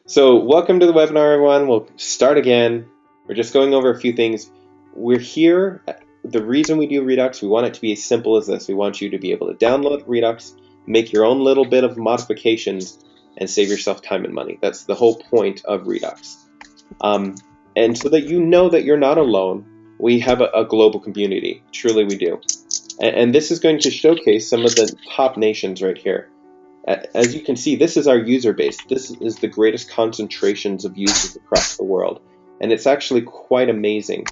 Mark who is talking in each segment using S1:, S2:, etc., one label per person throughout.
S1: So, welcome to the webinar, everyone. We'll start again. We're just going over a few things. We're here. The reason we do Redux, we want it to be as simple as this. We want you to be able to download Redux, make your own little bit of modifications, and save yourself time and money. That's the whole point of Redux. And so that you know that you're not alone, we have a global community. Truly, we do. And this is going to showcase some of the top nations right here. As you can see, this is our user base. This is the greatest concentrations of users across the world. And it's actually quite amazing.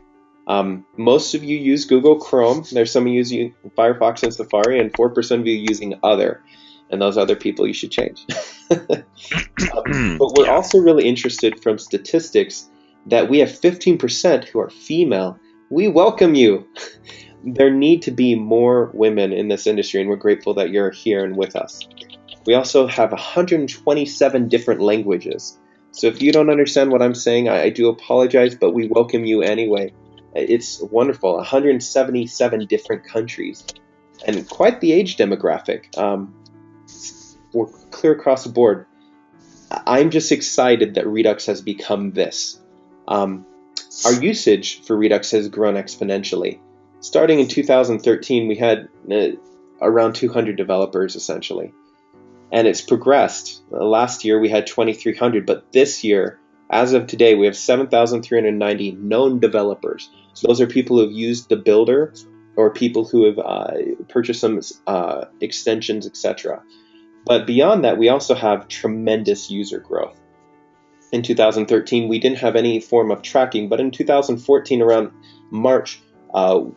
S1: Most of you use Google Chrome. There's some of you using Firefox and Safari, and 4% of you using other. And those other people you should change. But we're also really interested from statistics that we have 15% who are female. We welcome you. There need to be more women in this industry, and we're grateful that you're here and with us. We also have 127 different languages. So if you don't understand what I'm saying, I do apologize, but we welcome you anyway. It's wonderful, 177 different countries, and quite the age demographic. We're clear across the board. I'm just excited that Redux has become this. Our usage for Redux has grown exponentially. Starting in 2013, we had around 200 developers, essentially. And it's progressed. Last year we had 2,300, but this year, as of today, we have 7,390 known developers. So those are people who have used the builder or people who have purchased some extensions, etc. But beyond that, we also have tremendous user growth. In 2013, we didn't have any form of tracking, but in 2014, around March,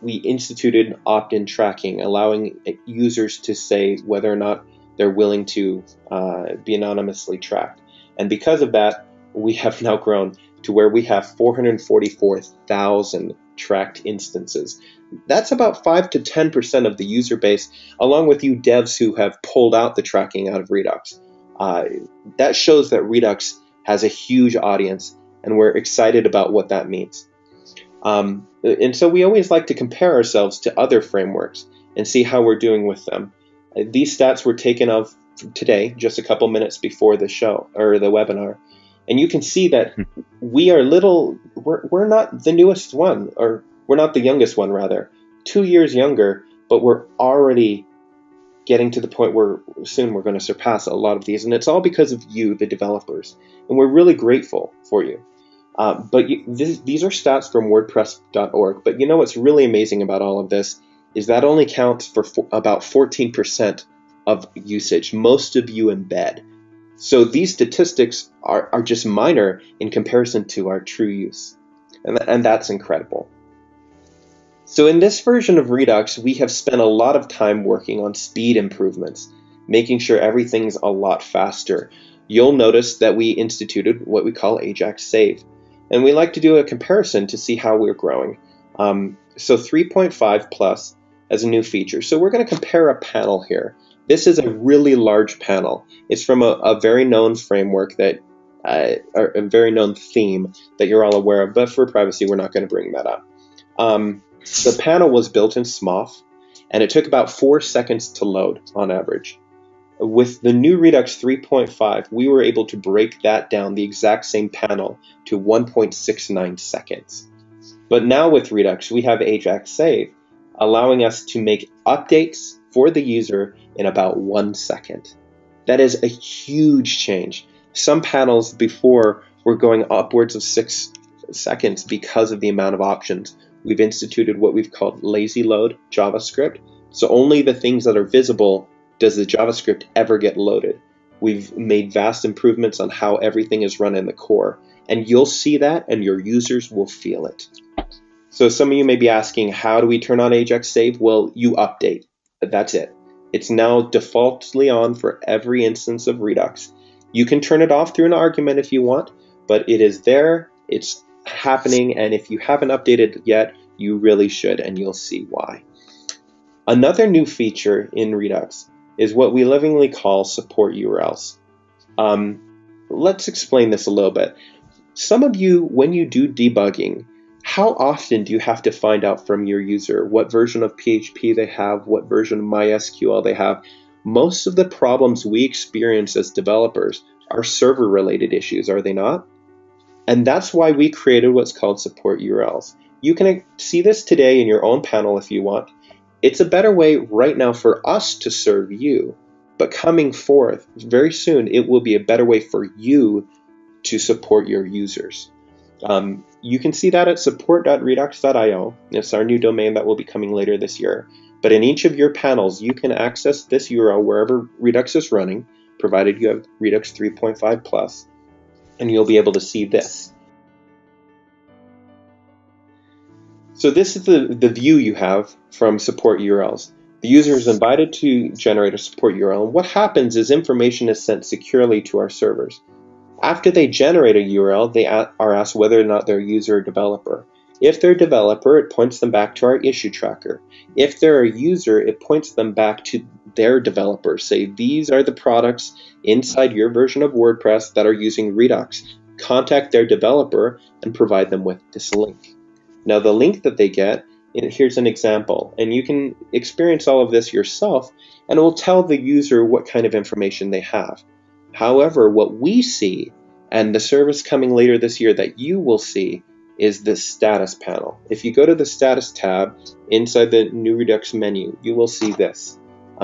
S1: we instituted opt-in tracking, allowing users to say whether or not they're willing to be anonymously tracked. And because of that, we have now grown to where we have 444,000 tracked instances. That's about 5 to 10% of the user base, along with you devs who have pulled out the tracking out of Redux. That shows that Redux has a huge audience, and we're excited about what that means. And so we always like to compare ourselves to other frameworks and see how we're doing with them. These stats were taken of today, just a couple minutes before the show or the webinar, and you can see that we're not the newest one, or we're not the youngest one, rather, 2 years younger, but we're already getting to the point where soon we're going to surpass a lot of these, and it's all because of you, the developers, and we're really grateful for you. These are stats from WordPress.org, but you know what's really amazing about all of this is that only counts for about 14% of usage, most of you embed. So these statistics are just minor in comparison to our true use, and that's incredible. So in this version of Redux, we have spent a lot of time working on speed improvements, making sure everything's a lot faster. You'll notice that we instituted what we call Ajax Save, and we like to do a comparison to see how we're growing. So 3.5 plus as a new feature. So we're going to compare a panel here. This is a really large panel. It's from a very known framework that, or a very known theme that you're all aware of, but for privacy, we're not going to bring that up. The panel was built in Smoff, and it took about 4 seconds to load on average. With the new Redux 3.5, we were able to break that down, the exact same panel, to 1.69 seconds. But now with Redux, we have Ajax Save, allowing us to make updates for the user in about 1 second. That is a huge change. Some panels before were going upwards of 6 seconds because of the amount of options. We've instituted what we've called lazy load JavaScript. So only the things that are visible does the JavaScript ever get loaded. We've made vast improvements on how everything is run in the core, and you'll see that and your users will feel it. So some of you may be asking, how do we turn on Ajax Save? Well, you update. That's it. It's now defaultly on for every instance of Redux. You can turn it off through an argument if you want, but it is there, it's happening, and if you haven't updated yet, you really should, and you'll see why. Another new feature in Redux is what we lovingly call support URLs. Let's explain this a little bit. Some of you, when you do debugging, how often do you have to find out from your user what version of PHP they have, what version of MySQL they have? Most of the problems we experience as developers are server-related issues, are they not? And that's why we created what's called support URLs. You can see this today in your own panel if you want. It's a better way right now for us to serve you, but coming forth very soon, it will be a better way for you to support your users. You can see that at support.redux.io. It's our new domain that will be coming later this year. But in each of your panels, you can access this URL wherever Redux is running, provided you have Redux 3.5 plus, and you'll be able to see this. So this is the view you have from support URLs. The user is invited to generate a support URL, and what happens is information is sent securely to our servers. After they generate a URL, they are asked whether or not they're a user or developer. If they're a developer, it points them back to our issue tracker. If they're a user, it points them back to their developer. Say, these are the products inside your version of WordPress that are using Redux. Contact their developer and provide them with this link. Now, the link that they get, here's an example, and you can experience all of this yourself, and it will tell the user what kind of information they have. However, what we see, and the service coming later this year that you will see, is the status panel. If you go to the status tab inside the new Redux menu, you will see this.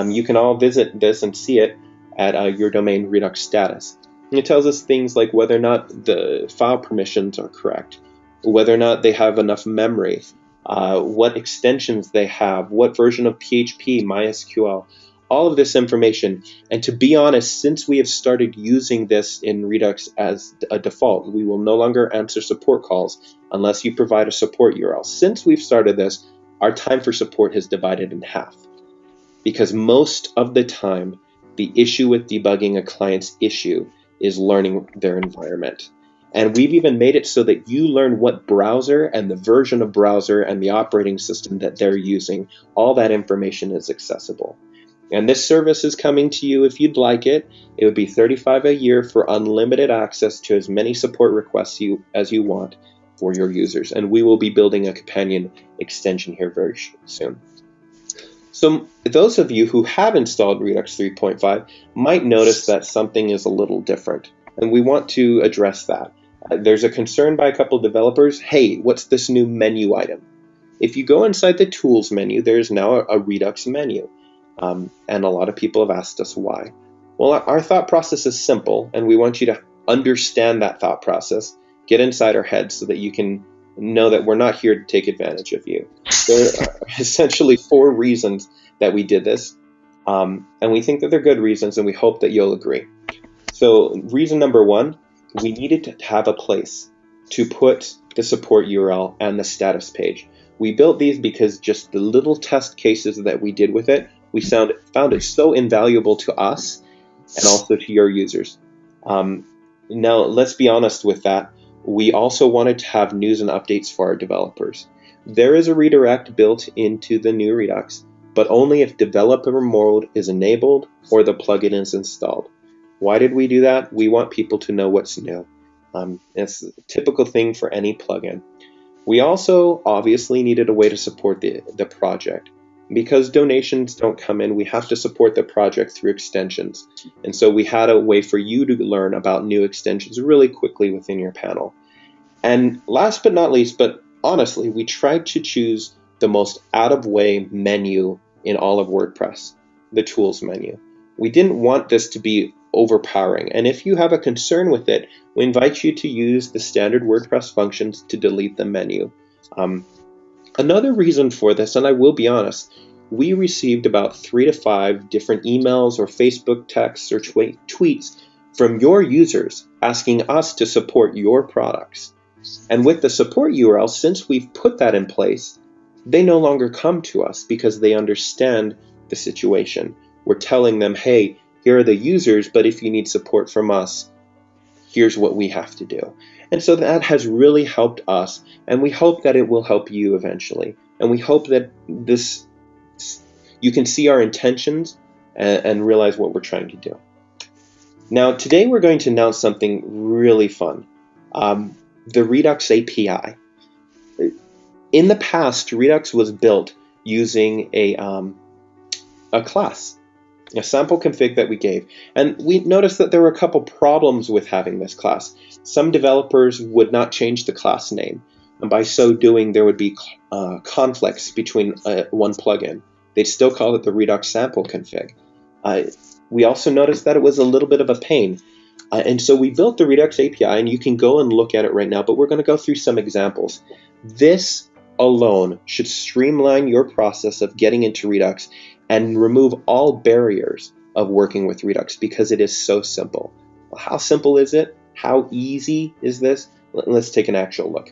S1: You can all visit this and see it at your domain Redux status. And it tells us things like whether or not the file permissions are correct, whether or not they have enough memory, what extensions they have, what version of PHP, MySQL, all of this information. And to be honest, since we have started using this in Redux as a default, we will no longer answer support calls unless you provide a support URL. Since we've started this, our time for support has divided in half. Because most of the time, the issue with debugging a client's issue is learning their environment. And we've even made it so that you learn what browser and the version of browser and the operating system that they're using. All that information is accessible. And this service is coming to you if you'd like it. It would be $35 a year for unlimited access to as many support requests as you want for your users. And we will be building a companion extension here very soon. So those of you who have installed Redux 3.5 might notice that something is a little different. And we want to address that. There's a concern by a couple of developers, hey, what's this new menu item? If you go inside the Tools menu, there's now a Redux menu. And a lot of people have asked us why. Well, our thought process is simple, and we want you to understand that thought process, get inside our heads so that you can know that we're not here to take advantage of you. There are essentially 4 reasons that we did this, and we think that they're good reasons, and we hope that you'll agree. So reason number 1, we needed to have a place to put the support URL and the status page. We built these because just the little test cases that we did with it, we found it so invaluable to us and also to your users. Now, let's be honest with that. We also wanted to have news and updates for our developers. There is a redirect built into the new Redux, but only if developer mode is enabled or the plugin is installed. Why did we do that? We want people to know what's new. It's a typical thing for any plugin. We also obviously needed a way to support the project. Because donations don't come in, we have to support the project through extensions. And so we had a way for you to learn about new extensions really quickly within your panel. And last but not least, but honestly, we tried to choose the most out-of-way menu in all of WordPress, the Tools menu. We didn't want this to be overpowering. And if you have a concern with it, we invite you to use the standard WordPress functions to delete the menu. Another reason for this, and I will be honest, we received about 3 to 5 different emails or Facebook texts or tweets from your users asking us to support your products. And with the support URL, since we've put that in place, they no longer come to us because they understand the situation. We're telling them, hey, here are the users, but if you need support from us, here's what we have to do. And so that has really helped us, and we hope that it will help you eventually. And we hope that you can see our intentions and realize what we're trying to do. Now, today we're going to announce something really fun, the Redux API. In the past, Redux was built using a class. a sample config that we gave. And we noticed that there were a couple problems with having this class. Some developers would not change the class name, and by so doing there would be conflicts between one plugin. They'd still call it the Redux sample config. We also noticed that it was a little bit of a pain. And so we built the Redux API, and you can go and look at it right now, but we're going to go through some examples. This alone should streamline your process of getting into Redux and remove all barriers of working with Redux because it is so simple. Well, how simple is it? How easy is this? Let's take an actual look.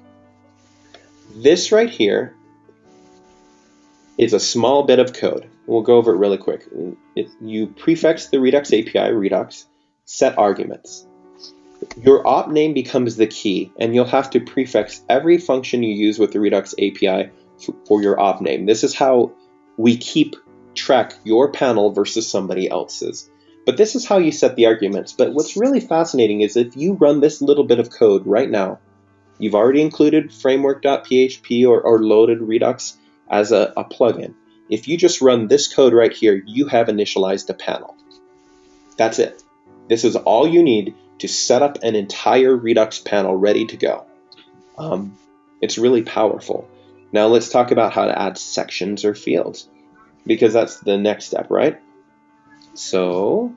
S1: This right here is a small bit of code. We'll go over it really quick. You prefix the Redux API, Redux, set arguments. Your op name becomes the key, and you'll have to prefix every function you use with the Redux API for your op name. This is how we keep track your panel versus somebody else's. But this is how you set the arguments. But what's really fascinating is if you run this little bit of code right now, you've already included framework.php or loaded Redux as a plugin. If you just run this code right here, you have initialized a panel. That's it. This is all you need to set up an entire Redux panel ready to go. It's really powerful. Now let's talk about how to add sections or fields, because that's the next step, right? So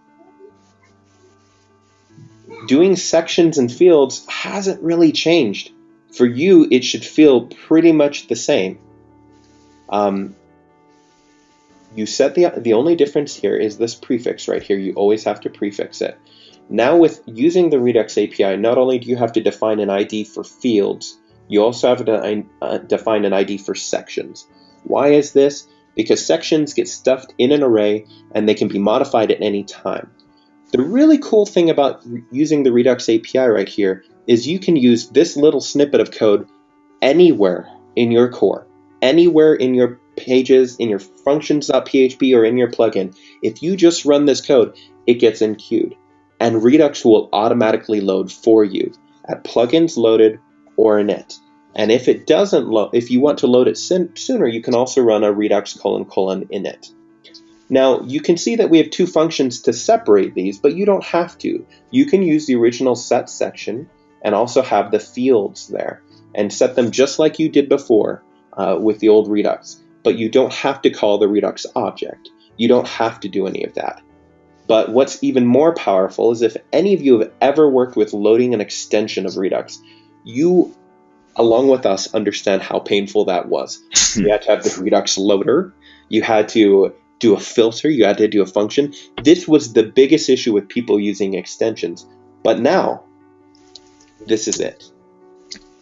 S1: doing sections and fields hasn't really changed. For you, it should feel pretty much the same. You set the only difference here is this prefix right here. You always have to prefix it. Now with using the Redux API, not only do you have to define an ID for fields, you also have to define an ID for sections. Why is this? Because sections get stuffed in an array and they can be modified at any time. The really cool thing about using the Redux API right here is you can use this little snippet of code anywhere in your core, anywhere in your pages, in your functions.php or in your plugin. If you just run this code, it gets enqueued, and Redux will automatically load for you at plugins loaded or init. And if it doesn't load, if you want to load it sooner, you can also run a redux : init. Now you can see that we have two functions to separate these, but you don't have to. You can use the original set section and also have the fields there and set them just like you did before with the old Redux. But you don't have to call the Redux object. You don't have to do any of that. But what's even more powerful is if any of you have ever worked with loading an extension of Redux, you, along with us, understand how painful that was. You had to have the Redux loader. You had to do a filter. You had to do a function. This was the biggest issue with people using extensions. But now, this is it.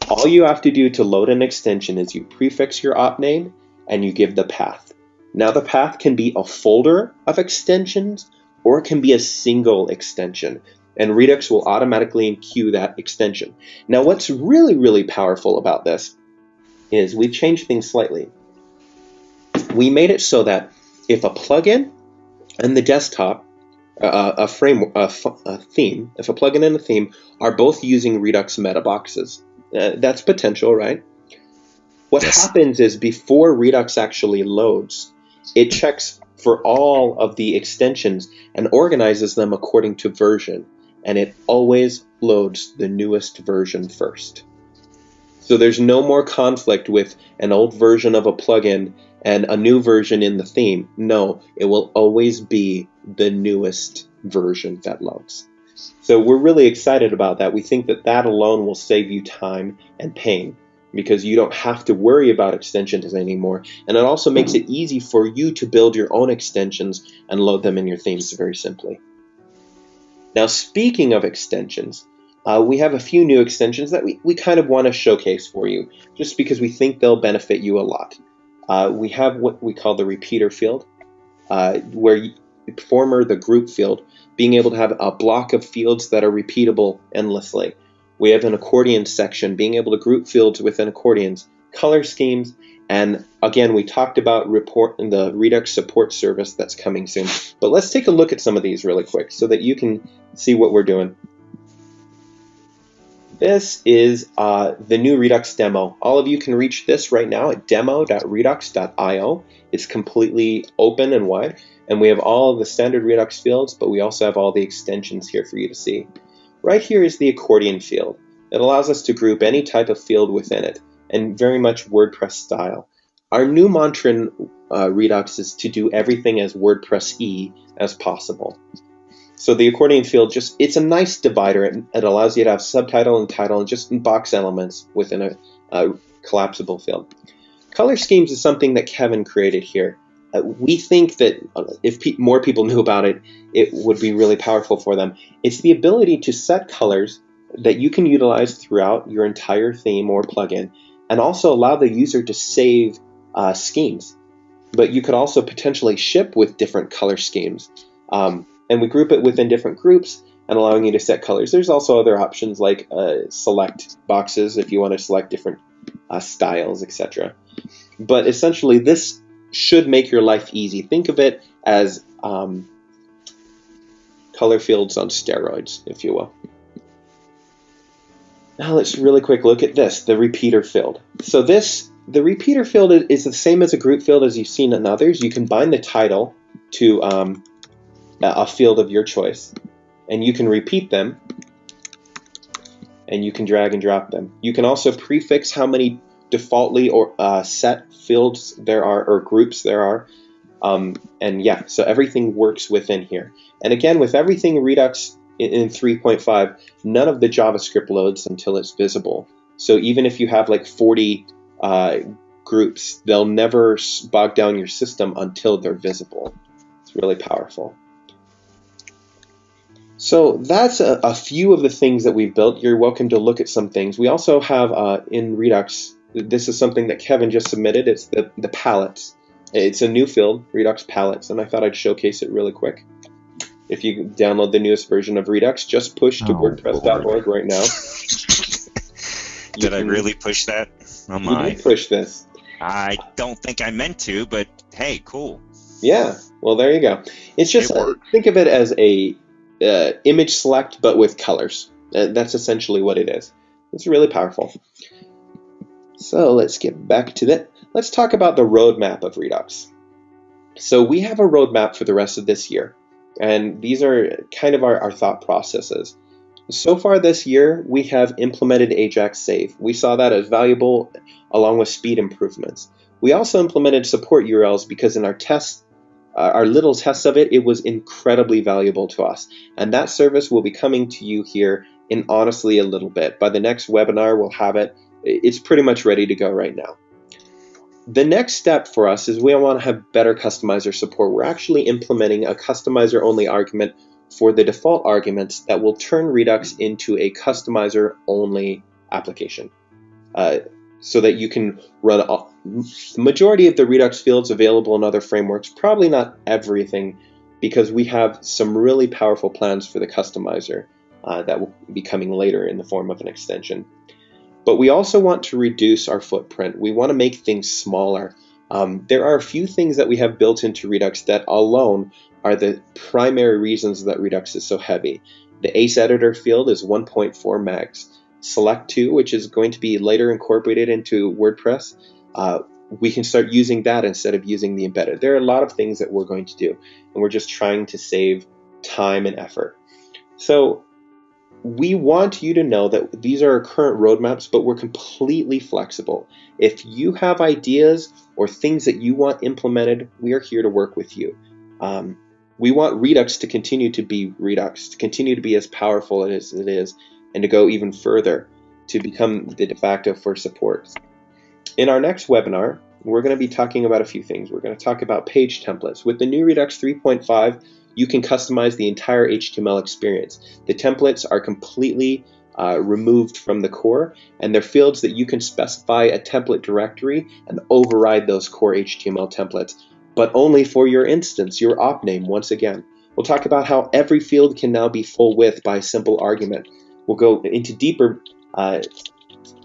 S1: All you have to do to load an extension is you prefix your op name and you give the path. Now the path can be a folder of extensions or it can be a single extension, and Redux will automatically enqueue that extension. Now what's really, really powerful about this is we've changed things slightly. We made it so that if a plugin and the desktop, a theme, if a plugin and a theme are both using Redux meta boxes, that's potential, right? What happens is before Redux actually loads, it checks for all of the extensions and organizes them according to version, and it always loads the newest version first. So there's no more conflict with an old version of a plugin and a new version in the theme. No, it will always be the newest version that loads. So we're really excited about that. We think that that alone will save you time and pain, because you don't have to worry about extensions anymore. And it also makes it easy for you to build your own extensions and load them in your themes very simply. Now, speaking of extensions, we have a few new extensions that we kind of want to showcase for you, just because we think they'll benefit you a lot. We have what we call the repeater field, where former the group field, being able to have a block of fields that are repeatable endlessly. We have an accordion section, being able to group fields within accordions, color schemes, and again, we talked about the Redux support service that's coming soon. But let's take a look at some of these really quick so that you can see what we're doing. This is the new Redux demo. All of you can reach this right now at demo.redux.io. It's completely open and wide, and we have all the standard Redux fields, but we also have all the extensions here for you to see. Right here is the accordion field. It allows us to group any type of field within it, and very much WordPress style. Our new mantra in Redux is to do everything as WordPress-y as possible. So the accordion field, it's a nice divider. It allows you to have subtitle and title and just box elements within a collapsible field. Color schemes is something that Kevin created here. We think that if more people knew about it, it would be really powerful for them. It's the ability to set colors that you can utilize throughout your entire theme or plugin, and also allow the user to save schemes. But you could also potentially ship with different color schemes. And we group it within different groups and allowing you to set colors. There's also other options like select boxes if you want to select different styles, etc. But essentially, this should make your life easy. Think of it as color fields on steroids, if you will. Now let's really quick look at this, the repeater field. So the repeater field is the same as a group field as you've seen in others. You can bind the title to a field of your choice, and you can repeat them, and you can drag and drop them. You can also prefix how many defaultly or set fields there are, or groups there are, and yeah, so everything works within here. And again, with everything Redux in 3.5, none of the JavaScript loads until it's visible. So even if you have like 40 groups, they'll never bog down your system until they're visible. It's really powerful. So that's a few of the things that we've built. You're welcome to look at some things. We also have in Redux, this is something that Kevin just submitted. It's the palettes. It's a new field, Redux palettes, and I thought I'd showcase it really quick. If you download the newest version of Redux, just push to WordPress.org right now.
S2: Did I really push that? Oh my.
S1: You did push this.
S2: I don't think I meant to, but hey, cool.
S1: Yeah, well there you go. It's just, think of it as a image select, but with colors. That's essentially what it is. It's really powerful. So let's get back to that. Let's talk about the roadmap of Redux. So we have a roadmap for the rest of this year, and these are kind of our thought processes. So far this year, we have implemented Ajax Save. We saw that as valuable along with speed improvements. We also implemented support URLs because in our tests, our little tests of it, it was incredibly valuable to us. And that service will be coming to you here in honestly a little bit. By the next webinar, we'll have it. It's pretty much ready to go right now. The next step for us is we want to have better customizer support. We're actually implementing a customizer only argument for the default arguments that will turn Redux into a customizer only application. So that you can run the majority of the Redux fields available in other frameworks, probably not everything, because we have some really powerful plans for the customizer that will be coming later in the form of an extension. But we also want to reduce our footprint. We want to make things smaller. There are a few things that we have built into Redux that alone are the primary reasons that Redux is so heavy. The Ace Editor field is 1.4 megs. Select 2, which is going to be later incorporated into WordPress, we can start using that instead of using the embedded. There are a lot of things that we're going to do, and we're just trying to save time and effort. So we want you to know that these are our current roadmaps, but we're completely flexible. If you have ideas or things that you want implemented, we are here to work with you. We want Redux to continue to be Redux, to continue to be as powerful as it is, and to go even further to become the de facto for support. In our next webinar, we're going to be talking about a few things. We're going to talk about page templates. With the new Redux 3.5, you can customize the entire HTML experience. The templates are completely removed from the core, and they're fields that you can specify a template directory and override those core HTML templates, but only for your instance, your op name, once again. We'll talk about how every field can now be full width by a simple argument. We'll go into deeper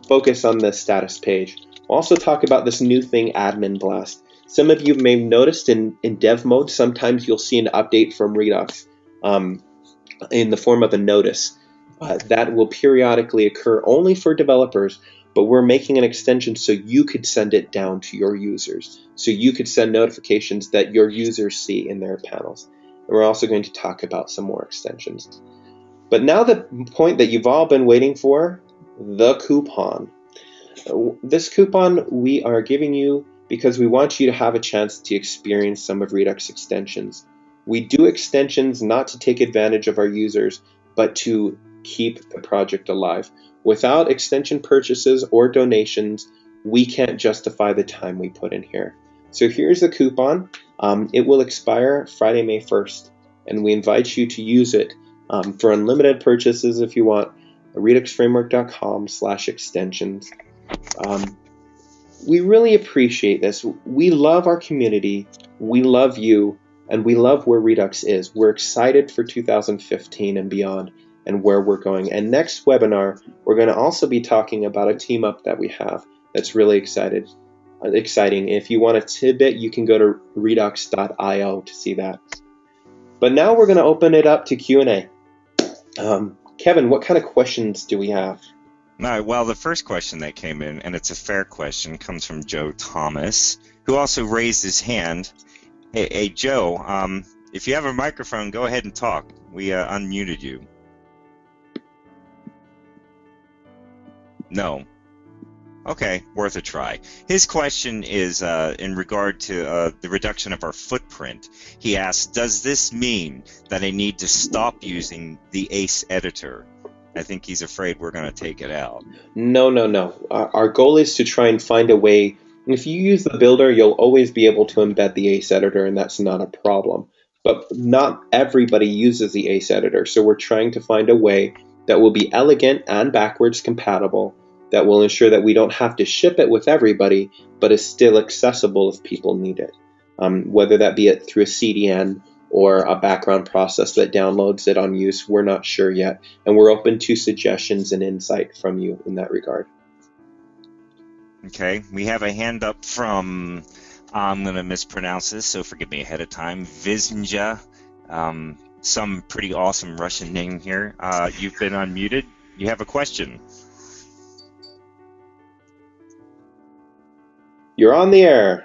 S1: focus on the status page. We'll also talk about this new thing, Admin Blast. Some of you may have noticed in dev mode, sometimes you'll see an update from Redux in the form of a notice. that will periodically occur only for developers, but we're making an extension so you could send it down to your users. So you could send notifications that your users see in their panels. And we're also going to talk about some more extensions. But now the point that you've all been waiting for, the coupon. This coupon we are giving you because we want you to have a chance to experience some of Redux extensions. We do extensions not to take advantage of our users, but to keep the project alive. Without extension purchases or donations, we can't justify the time we put in here. So here's the coupon. It will expire Friday, May 1st, and we invite you to use it for unlimited purchases if you want. reduxframework.com/extensions. We really appreciate this. We love our community, we love you, and we love where Redux is. We're excited for 2015 and beyond and where we're going. And next webinar, we're going to also be talking about a team up that we have that's really exciting. If you want a tidbit, you can go to redux.io to see that. But now we're going to open it up to Q&A. Kevin, what kind of questions do we have?
S2: All right, well, the first question that came in, and it's a fair question, comes from Joe Thomas, who also raised his hand. Hey Joe, if you have a microphone, go ahead and talk. We unmuted you. No. Okay, worth a try. His question is in regard to the reduction of our footprint. He asks, does this mean that I need to stop using the ACE editor? I think he's afraid we're going to take it out.
S1: No. Our goal is to try and find a way. If you use the builder, you'll always be able to embed the ACE editor, and that's not a problem. But not everybody uses the ACE editor, so we're trying to find a way that will be elegant and backwards compatible, that will ensure that we don't have to ship it with everybody, but is still accessible if people need it. Whether that be it through a CDN or a background process that downloads it on use, we're not sure yet, and we're open to suggestions and insight from you in that regard.
S2: Okay, we have a hand up from, I'm going to mispronounce this, so forgive me ahead of time, Viznja, some pretty awesome Russian name here. You've been unmuted. You have a question.
S1: You're on the air.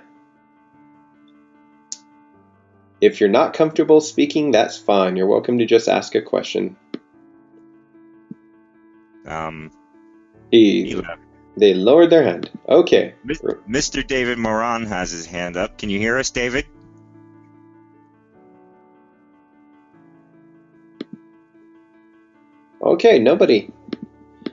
S1: If you're not comfortable speaking, that's fine. You're welcome to just ask a question. They lowered their hand. Okay.
S2: Mr. David Moran has his hand up. Can you hear us, David?
S1: Okay, nobody.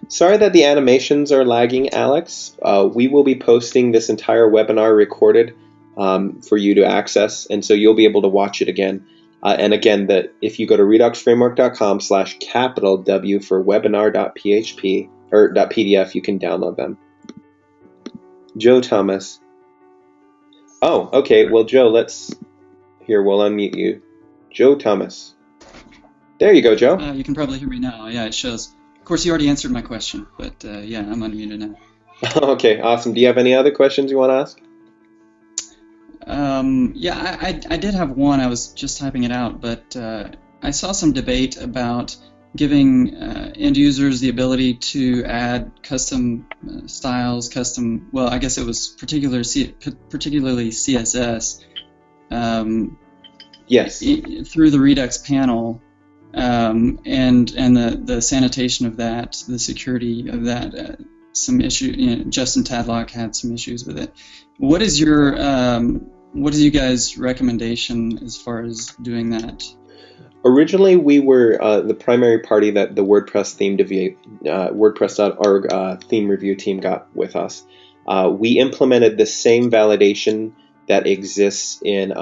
S1: Sorry that the animations are lagging, Alex. We will be posting this entire webinar recorded for you to access, and so you'll be able to watch it again. And again, if you go to reduxframework.com/W for webinar.php or .pdf, you can download them. Joe Thomas. Oh, okay. Well, Joe, we'll unmute you. Joe Thomas. There you go, Joe.
S3: You can probably hear me now. Yeah, it shows. Of course, you already answered my question, but yeah, I'm unmuted now.
S1: Okay, awesome. Do you have any other questions you want to ask?
S3: Yeah, I did have one. I was just typing it out, but I saw some debate about giving end users the ability to add custom styles, well, I guess it was particularly CSS.
S1: Yes.
S3: Through the Redux panel, and the sanitation of that, the security of that, some issue. Justin Tadlock had some issues with it. What is you guys' recommendation as far as doing that?
S1: Originally, we were the primary party that the WordPress WordPress.org theme review team got with us. We implemented the same validation that exists in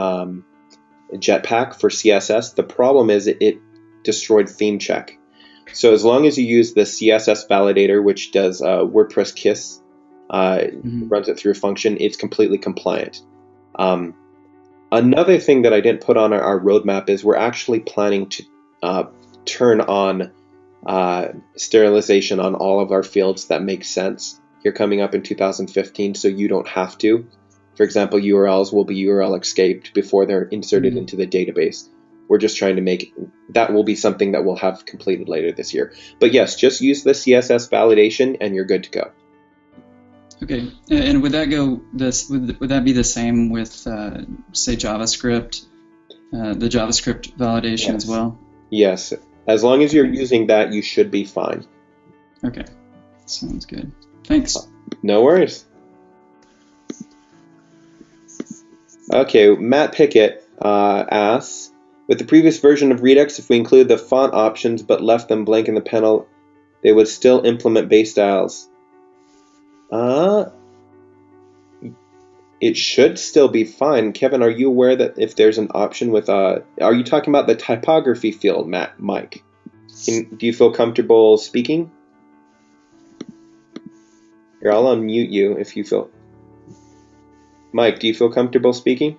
S1: Jetpack for CSS. The problem is it destroyed theme check. So as long as you use the CSS validator, which does WordPress KISS, runs it through a function, it's completely compliant. Another thing that I didn't put on our roadmap is we're actually planning to turn on sterilization on all of our fields that make sense here coming up in 2015, so you don't have to. For example, URLs will be URL escaped before they're inserted into the database. We're just trying to make that will be something that we'll have completed later this year. But yes, just use the CSS validation and you're good to go.
S3: Okay, and would that go? Would that be the same with say JavaScript, the JavaScript validation as well?
S1: Yes, as long as you're using that, you should be fine.
S3: Okay, sounds good. Thanks.
S1: No worries. Okay, Matt Pickett asks, with the previous version of Redux, if we include the font options but left them blank in the panel, they would still implement base styles. It should still be fine. Kevin, are you aware that if there's an option with are you talking about the typography field, Mike? Do you feel comfortable speaking? Here, I'll unmute you if you feel. Mike, do you feel comfortable speaking?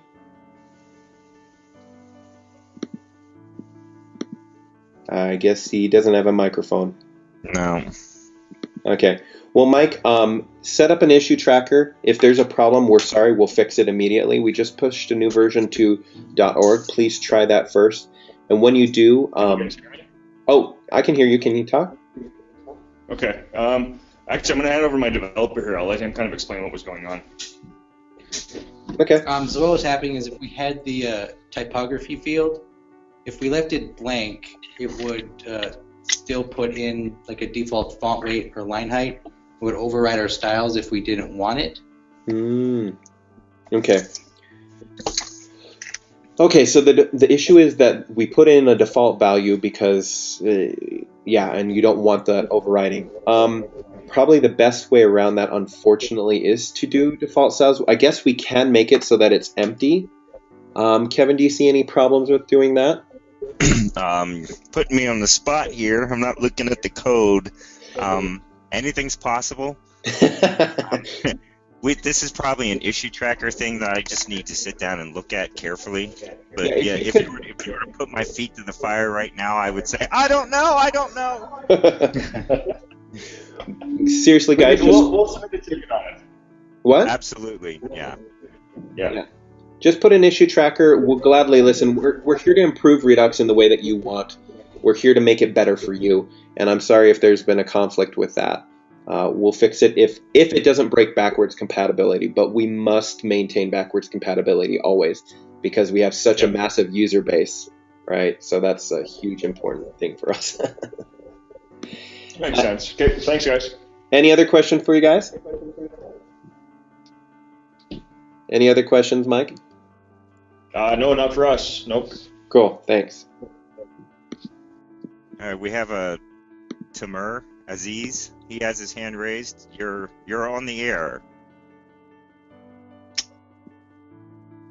S1: I guess he doesn't have a microphone.
S2: No.
S1: Okay. Well, Mike, set up an issue tracker. If there's a problem, we're sorry, we'll fix it immediately. We just pushed a new version to .org. Please try that first. And when you do, oh, I can hear you. Can you talk?
S4: Okay. Actually, I'm going to hand over to my developer here. I'll let him kind of explain what was going on.
S1: Okay.
S5: So what was happening is if we had the typography field, if we left it blank, it would still put in like a default font weight or line height. It would override our styles if we didn't want it.
S1: Okay. Okay, so the issue is that we put in a default value because, yeah, and you don't want that overriding. Probably the best way around that, unfortunately, is to do default styles. I guess we can make it so that it's empty. Kevin, do you see any problems with doing that?
S2: Putting me on the spot here. I'm not looking at the code. Anything's possible. This is probably an issue tracker thing that I just need to sit down and look at carefully. But yeah, if you were to put my feet to the fire right now, I would say, I don't know.
S1: Seriously, guys,
S4: we'll start to take it on it.
S1: What?
S2: Absolutely, yeah.
S1: Just put an issue tracker. We'll gladly listen. We're here to improve Redux in the way that you want. We're here to make it better for you. And I'm sorry if there's been a conflict with that. We'll fix it if it doesn't break backwards compatibility. But we must maintain backwards compatibility always because we have such a massive user base, right? So that's a huge important thing for us.
S4: Makes sense. Okay, thanks, guys.
S1: Any other question for you guys? Any other questions, Mike?
S4: No, not for us. Nope.
S1: Cool, thanks.
S2: We have a Tamur Aziz. He has his hand raised. You're on the air.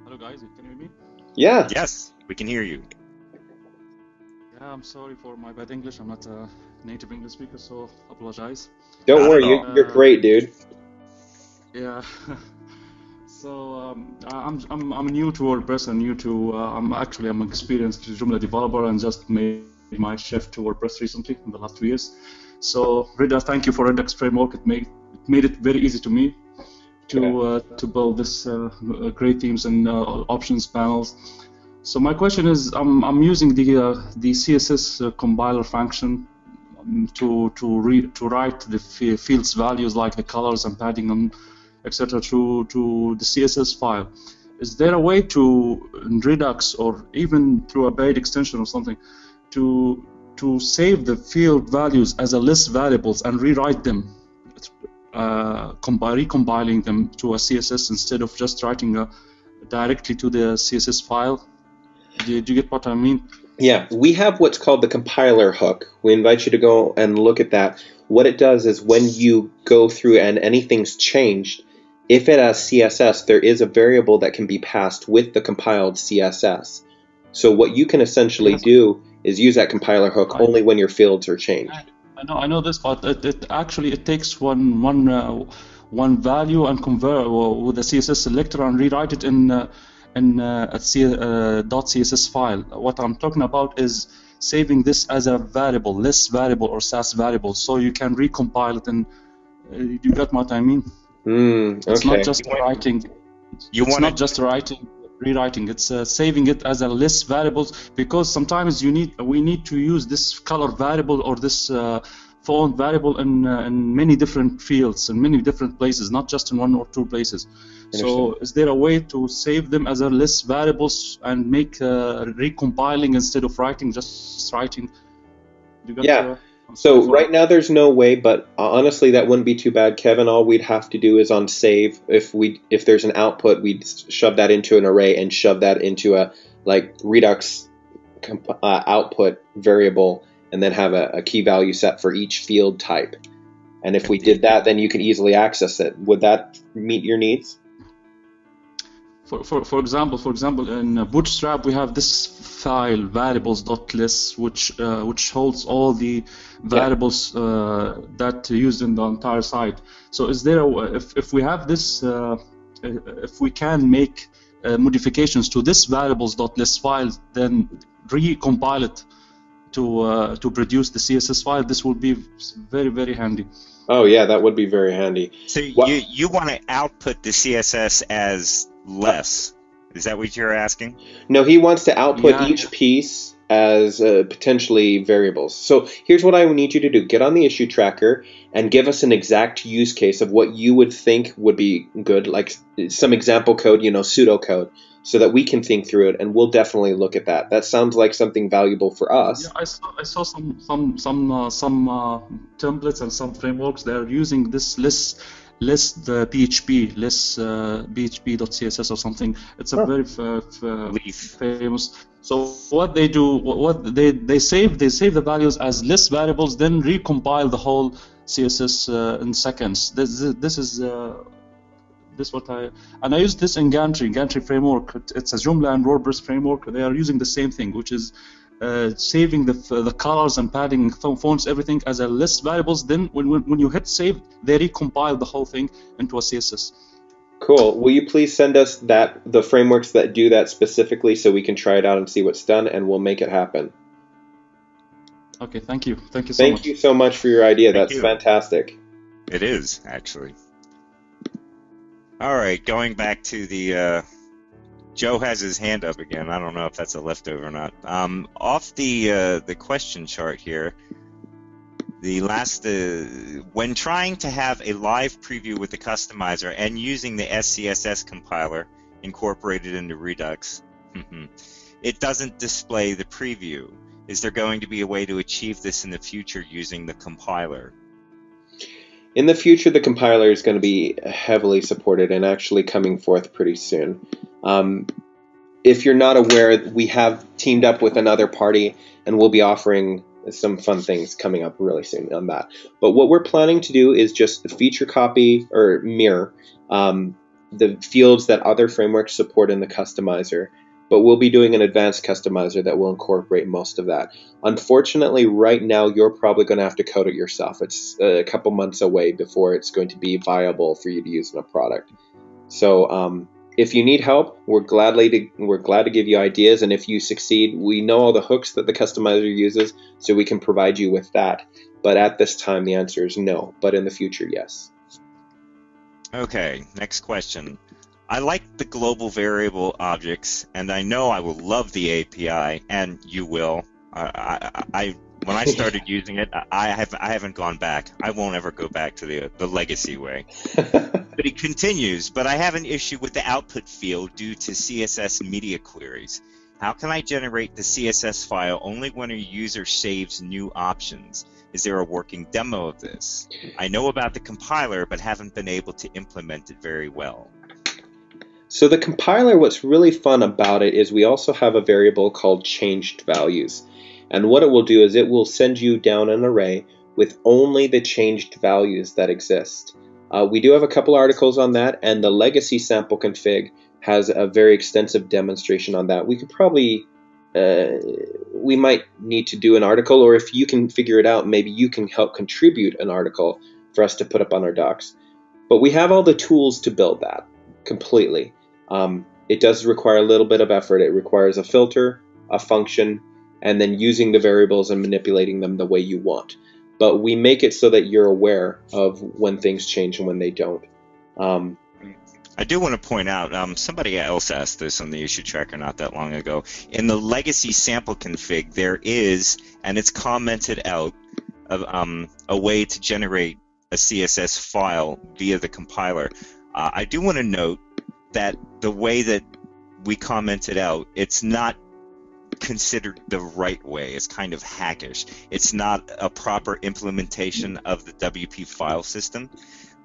S6: Hello guys, can you hear me?
S1: Yeah.
S2: Yes, we can hear you.
S6: Yeah, I'm sorry for my bad English. I'm not a native English speaker, so apologize.
S1: Don't worry, you're great, dude.
S6: Yeah. So I'm new to WordPress and new to I'm an experienced Joomla developer and just made my shift to WordPress recently in the last 2 years. So Redux, thank you for Redux framework. It made it very easy to me to build this great themes and options panels. So my question is, I'm using the CSS compiler function to write the fields values like the colors and padding and etc. to the CSS file. Is there a way to in Redux or even through a paid extension or something to save the field values as a list variables and rewrite them, recompiling them to a CSS instead of just writing directly to the CSS file? Do you get what I mean?
S1: Yeah, we have what's called the compiler hook. We invite you to go and look at that. What it does is when you go through and anything's changed, if it has CSS, there is a variable that can be passed with the compiled CSS. So what you can essentially do is use that compiler hook only when your fields are changed.
S6: I know this, but it takes one value and convert with the CSS selector and rewrite it in a .css file. What I'm talking about is saving this as a variable, list variable or SAS variable, so you can recompile it. And you got what I mean?
S1: Okay.
S6: It's not just writing.
S2: Just writing
S6: rewriting. It's saving it as a list variables, because sometimes we need to use this color variable or this font variable in many different fields, in many different places, not just in one or two places. So is there a way to save them as a list variables and make recompiling instead of writing, just writing?
S1: Yeah. So right now there's no way, but honestly that wouldn't be too bad, Kevin. All we'd have to do is on save, if there's an output, we'd shove that into an array and shove that into a like Redux output variable, and then have a key value set for each field type. And if we did that, then you can easily access it. Would that meet your needs?
S6: For example, in Bootstrap we have this file variables.list, which holds all the variables that are used in the entire site. So is there if we have this, if we can make modifications to this variables.list file, then recompile it to produce the CSS file, this will be very, very handy.
S1: Oh yeah, that would be very handy.
S2: So you want to output the CSS as less? Is that what you're asking?
S1: No, he wants to output each piece as potentially variables. So here's what I need you to do. Get on the issue tracker and give us an exact use case of what you would think would be good, like some example code, pseudocode, so that we can think through it, and we'll definitely look at that. That sounds like something valuable for us.
S6: Yeah, I saw some templates and some frameworks. They are using this list PHP, list PHP.css or something. It's a very famous. So what they do, they save the values as list variables, then recompile the whole CSS in seconds. This is what I use this in Gantry framework. It's a Joomla and WordPress framework. They are using the same thing, which is saving the colors and padding, fonts, everything as a list variables. Then when you hit save, they recompile the whole thing into a CSS.
S1: Cool. Will you please send us the frameworks that do that specifically, so we can try it out and see what's done, and we'll make it happen.
S6: Okay, thank you so much.
S1: Thank you so much for your idea. That's fantastic.
S2: It is, actually. All right, going back to the Joe has his hand up again. I don't know if that's a leftover or not. Off the question chart here, the last when trying to have a live preview with the customizer and using the SCSS compiler incorporated into Redux, it doesn't display the preview. Is there going to be a way to achieve this in the future using the compiler?
S1: In the future, the compiler is going to be heavily supported and actually coming forth pretty soon. If you're not aware, we have teamed up with another party, and we'll be offering some fun things coming up really soon on that. But what we're planning to do is just feature copy or mirror the fields that other frameworks support in the customizer. But we'll be doing an advanced customizer that will incorporate most of that. Unfortunately, right now, you're probably going to have to code it yourself. It's a couple months away before it's going to be viable for you to use in a product. So if you need help, we're glad to give you ideas. And if you succeed, we know all the hooks that the customizer uses, so we can provide you with that. But at this time, the answer is no. But in the future, yes.
S2: Okay, next question. I like the global variable objects, and I know I will love the API, and you will. When I started using it, I haven't gone back. I won't ever go back to the legacy way. But it continues. But I have an issue with the output field due to CSS media queries. How can I generate the CSS file only when a user saves new options? Is there a working demo of this? I know about the compiler, but haven't been able to implement it very well.
S1: So the compiler, what's really fun about it is we also have a variable called changed values. And what it will do is it will send you down an array with only the changed values that exist. We do have a couple articles on that, and the legacy sample config has a very extensive demonstration on that. We could probably, we might need to do an article, or if you can figure it out, maybe you can help contribute an article for us to put up on our docs. But we have all the tools to build that completely. It does require a little bit of effort. It requires a filter, a function, and then using the variables and manipulating them the way you want. But we make it so that you're aware of when things change and when they don't.
S2: I do want to point out, somebody else asked this on the issue tracker not that long ago. In the legacy sample config, there is, and it's commented out, a way to generate a CSS file via the compiler. I do want to note that the way that we commented out, it's not considered the right way. It's kind of hackish. It's not a proper implementation of the WP file system.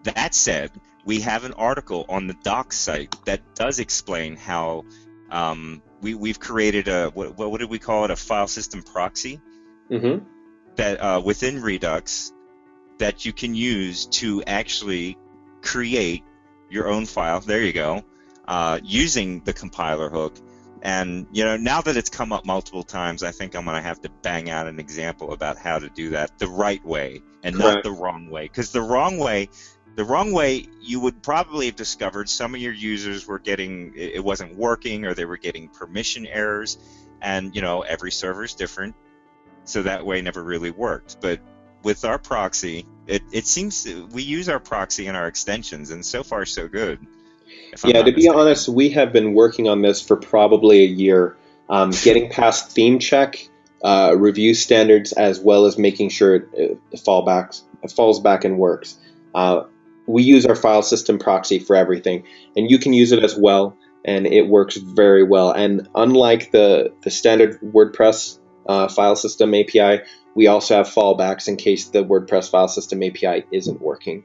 S2: That said, we have an article on the docs site that does explain how we've created a, what did we call it, a file system proxy
S1: Mm-hmm.
S2: that within Redux that you can use to actually create your own file. There you go, using the compiler hook. And now that it's come up multiple times, I think I'm going to have to bang out an example about how to do that the right way and not
S1: Correct.
S2: the wrong way. Because the wrong way, you would probably have discovered some of your users were getting, it wasn't working, or they were getting permission errors. And every server is different, so that way never really worked. But with our proxy, it seems we use our proxy in our extensions, and so far so good. If I'm
S1: Yeah,
S2: not
S1: to be
S2: mistaken.
S1: honest, we have been working on this for probably a year, getting past theme check, review standards, as well as making sure it falls back and works. We use our file system proxy for everything, and you can use it as well, and it works very well. And unlike the standard WordPress file system API, we also have fallbacks in case the WordPress file system API isn't working.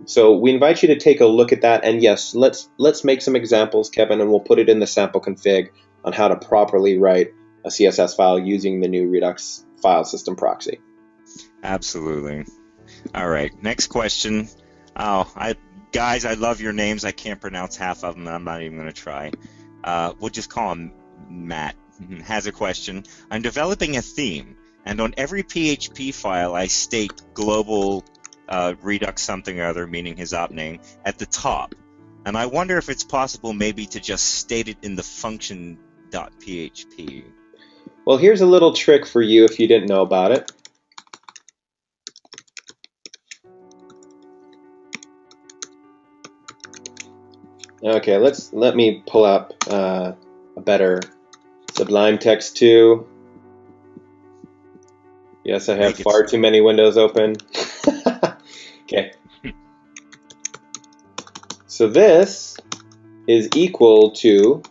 S1: So we invite you to take a look at that, and yes, let's make some examples, Kevin, and we'll put it in the sample config on how to properly write a CSS file using the new Redux file system proxy.
S2: Absolutely. All right, next question. Oh, guys, I love your names. I can't pronounce half of them. I'm not even going to try. We'll just call him Matt. Has a question. I'm developing a theme, and on every PHP file I state global Redux something or other, meaning his op name, at the top. And I wonder if it's possible maybe to just state it in the function.php.
S1: Well, here's a little trick for you if you didn't know about it. Okay, let me pull up a better Sublime Text 2. Yes, I have far too many windows open. Okay. So this is equal to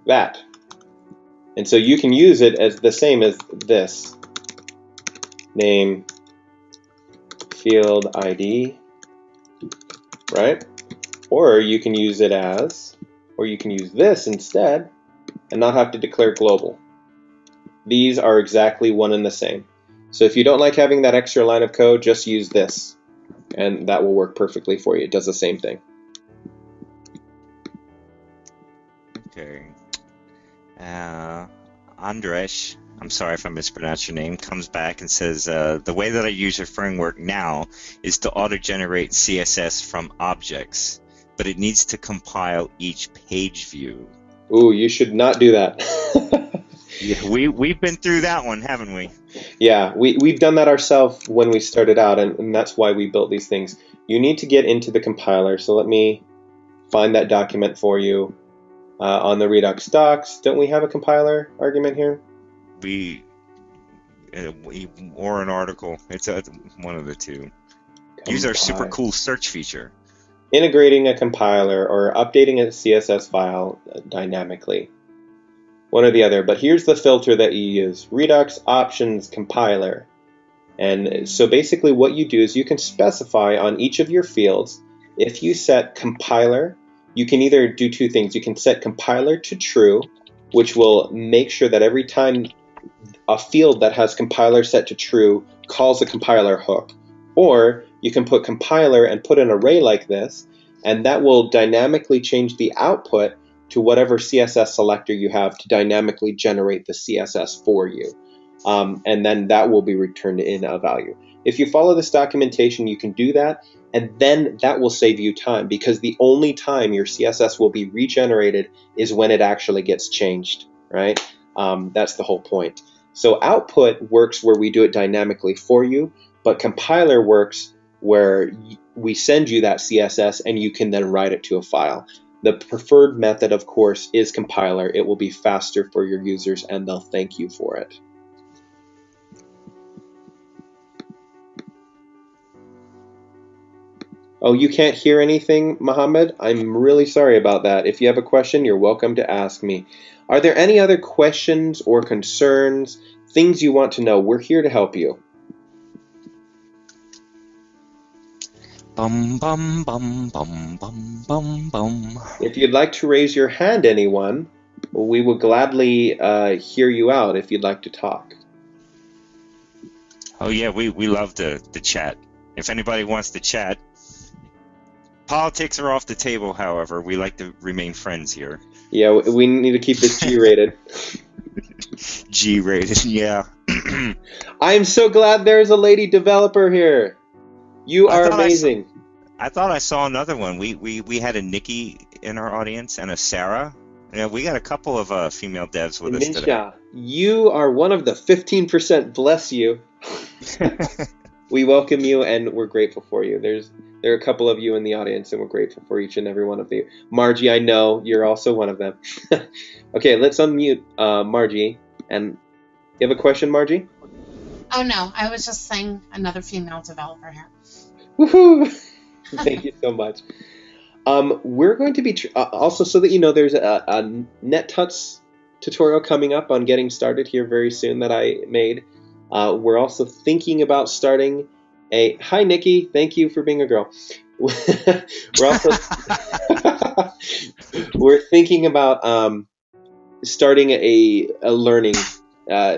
S1: that. And so you can use it as the same as this. Name, field ID, right? Or you can use it as, or you can use this instead and not have to declare global. These are exactly one and the same. So if you don't like having that extra line of code, just use this, and that will work perfectly for you. It does the same thing.
S2: Okay. Andresh, I'm sorry if I mispronounced your name, comes back and says, the way that I use your framework now is to auto-generate CSS from objects, but it needs to compile each page view.
S1: Ooh, you should not do that.
S2: Yeah, we've been through that one, haven't we?
S1: Yeah, we've done that ourselves when we started out, and that's why we built these things. You need to get into the compiler, so let me find that document for you. On the Redux docs, don't we have a compiler argument here?
S2: Or an article. It's one of the two. Use our super cool search feature.
S1: Integrating a compiler or updating a CSS file dynamically. One or the other, but here's the filter that you use. Redux options compiler. And so basically what you do is you can specify on each of your fields, if you set compiler, you can either do two things. You can set compiler to true, which will make sure that every time a field that has compiler set to true calls a compiler hook. Or you can put compiler and put an array like this, and that will dynamically change the output to whatever CSS selector you have to dynamically generate the CSS for you. And then that will be returned in a value. If you follow this documentation, you can do that, and then that will save you time, because the only time your CSS will be regenerated is when it actually gets changed, right? That's the whole point. So output works where we do it dynamically for you, but compiler works where we send you that CSS and you can then write it to a file. The preferred method, of course, is compiler. It will be faster for your users and they'll thank you for it. Oh, you can't hear anything, Mohammed? I'm really sorry about that. If you have a question, you're welcome to ask me. Are there any other questions or concerns, things you want to know? We're here to help you.
S2: Bum bum bum bum bum bum bum.
S1: If you'd like to raise your hand, anyone, we will gladly hear you out if you'd like to talk.
S2: Oh yeah, we love the chat. If anybody wants to chat. Politics are off the table, however. We like to remain friends here.
S1: Yeah, we need to keep this G-rated.
S2: G-rated, yeah.
S1: I'm so glad there's a lady developer here. You are amazing.
S2: I thought I saw another one. We had a Nikki in our audience and a Sarah. Yeah, we got a couple of female devs with us today.
S1: You are one of the 15%. Bless you. We welcome you and we're grateful for you. There are a couple of you in the audience and we're grateful for each and every one of you. Margie, I know you're also one of them. Okay, let's unmute Margie. And you have a question, Margie?
S7: Oh no, I was just saying another female developer here.
S1: Woohoo! Thank you so much. We're going to be also, so that you know, there's a NetTuts tutorial coming up on getting started here very soon that I made. We're also thinking about starting a... Hi, Nikki. Thank you for being a girl. We're also... We're thinking about starting a learning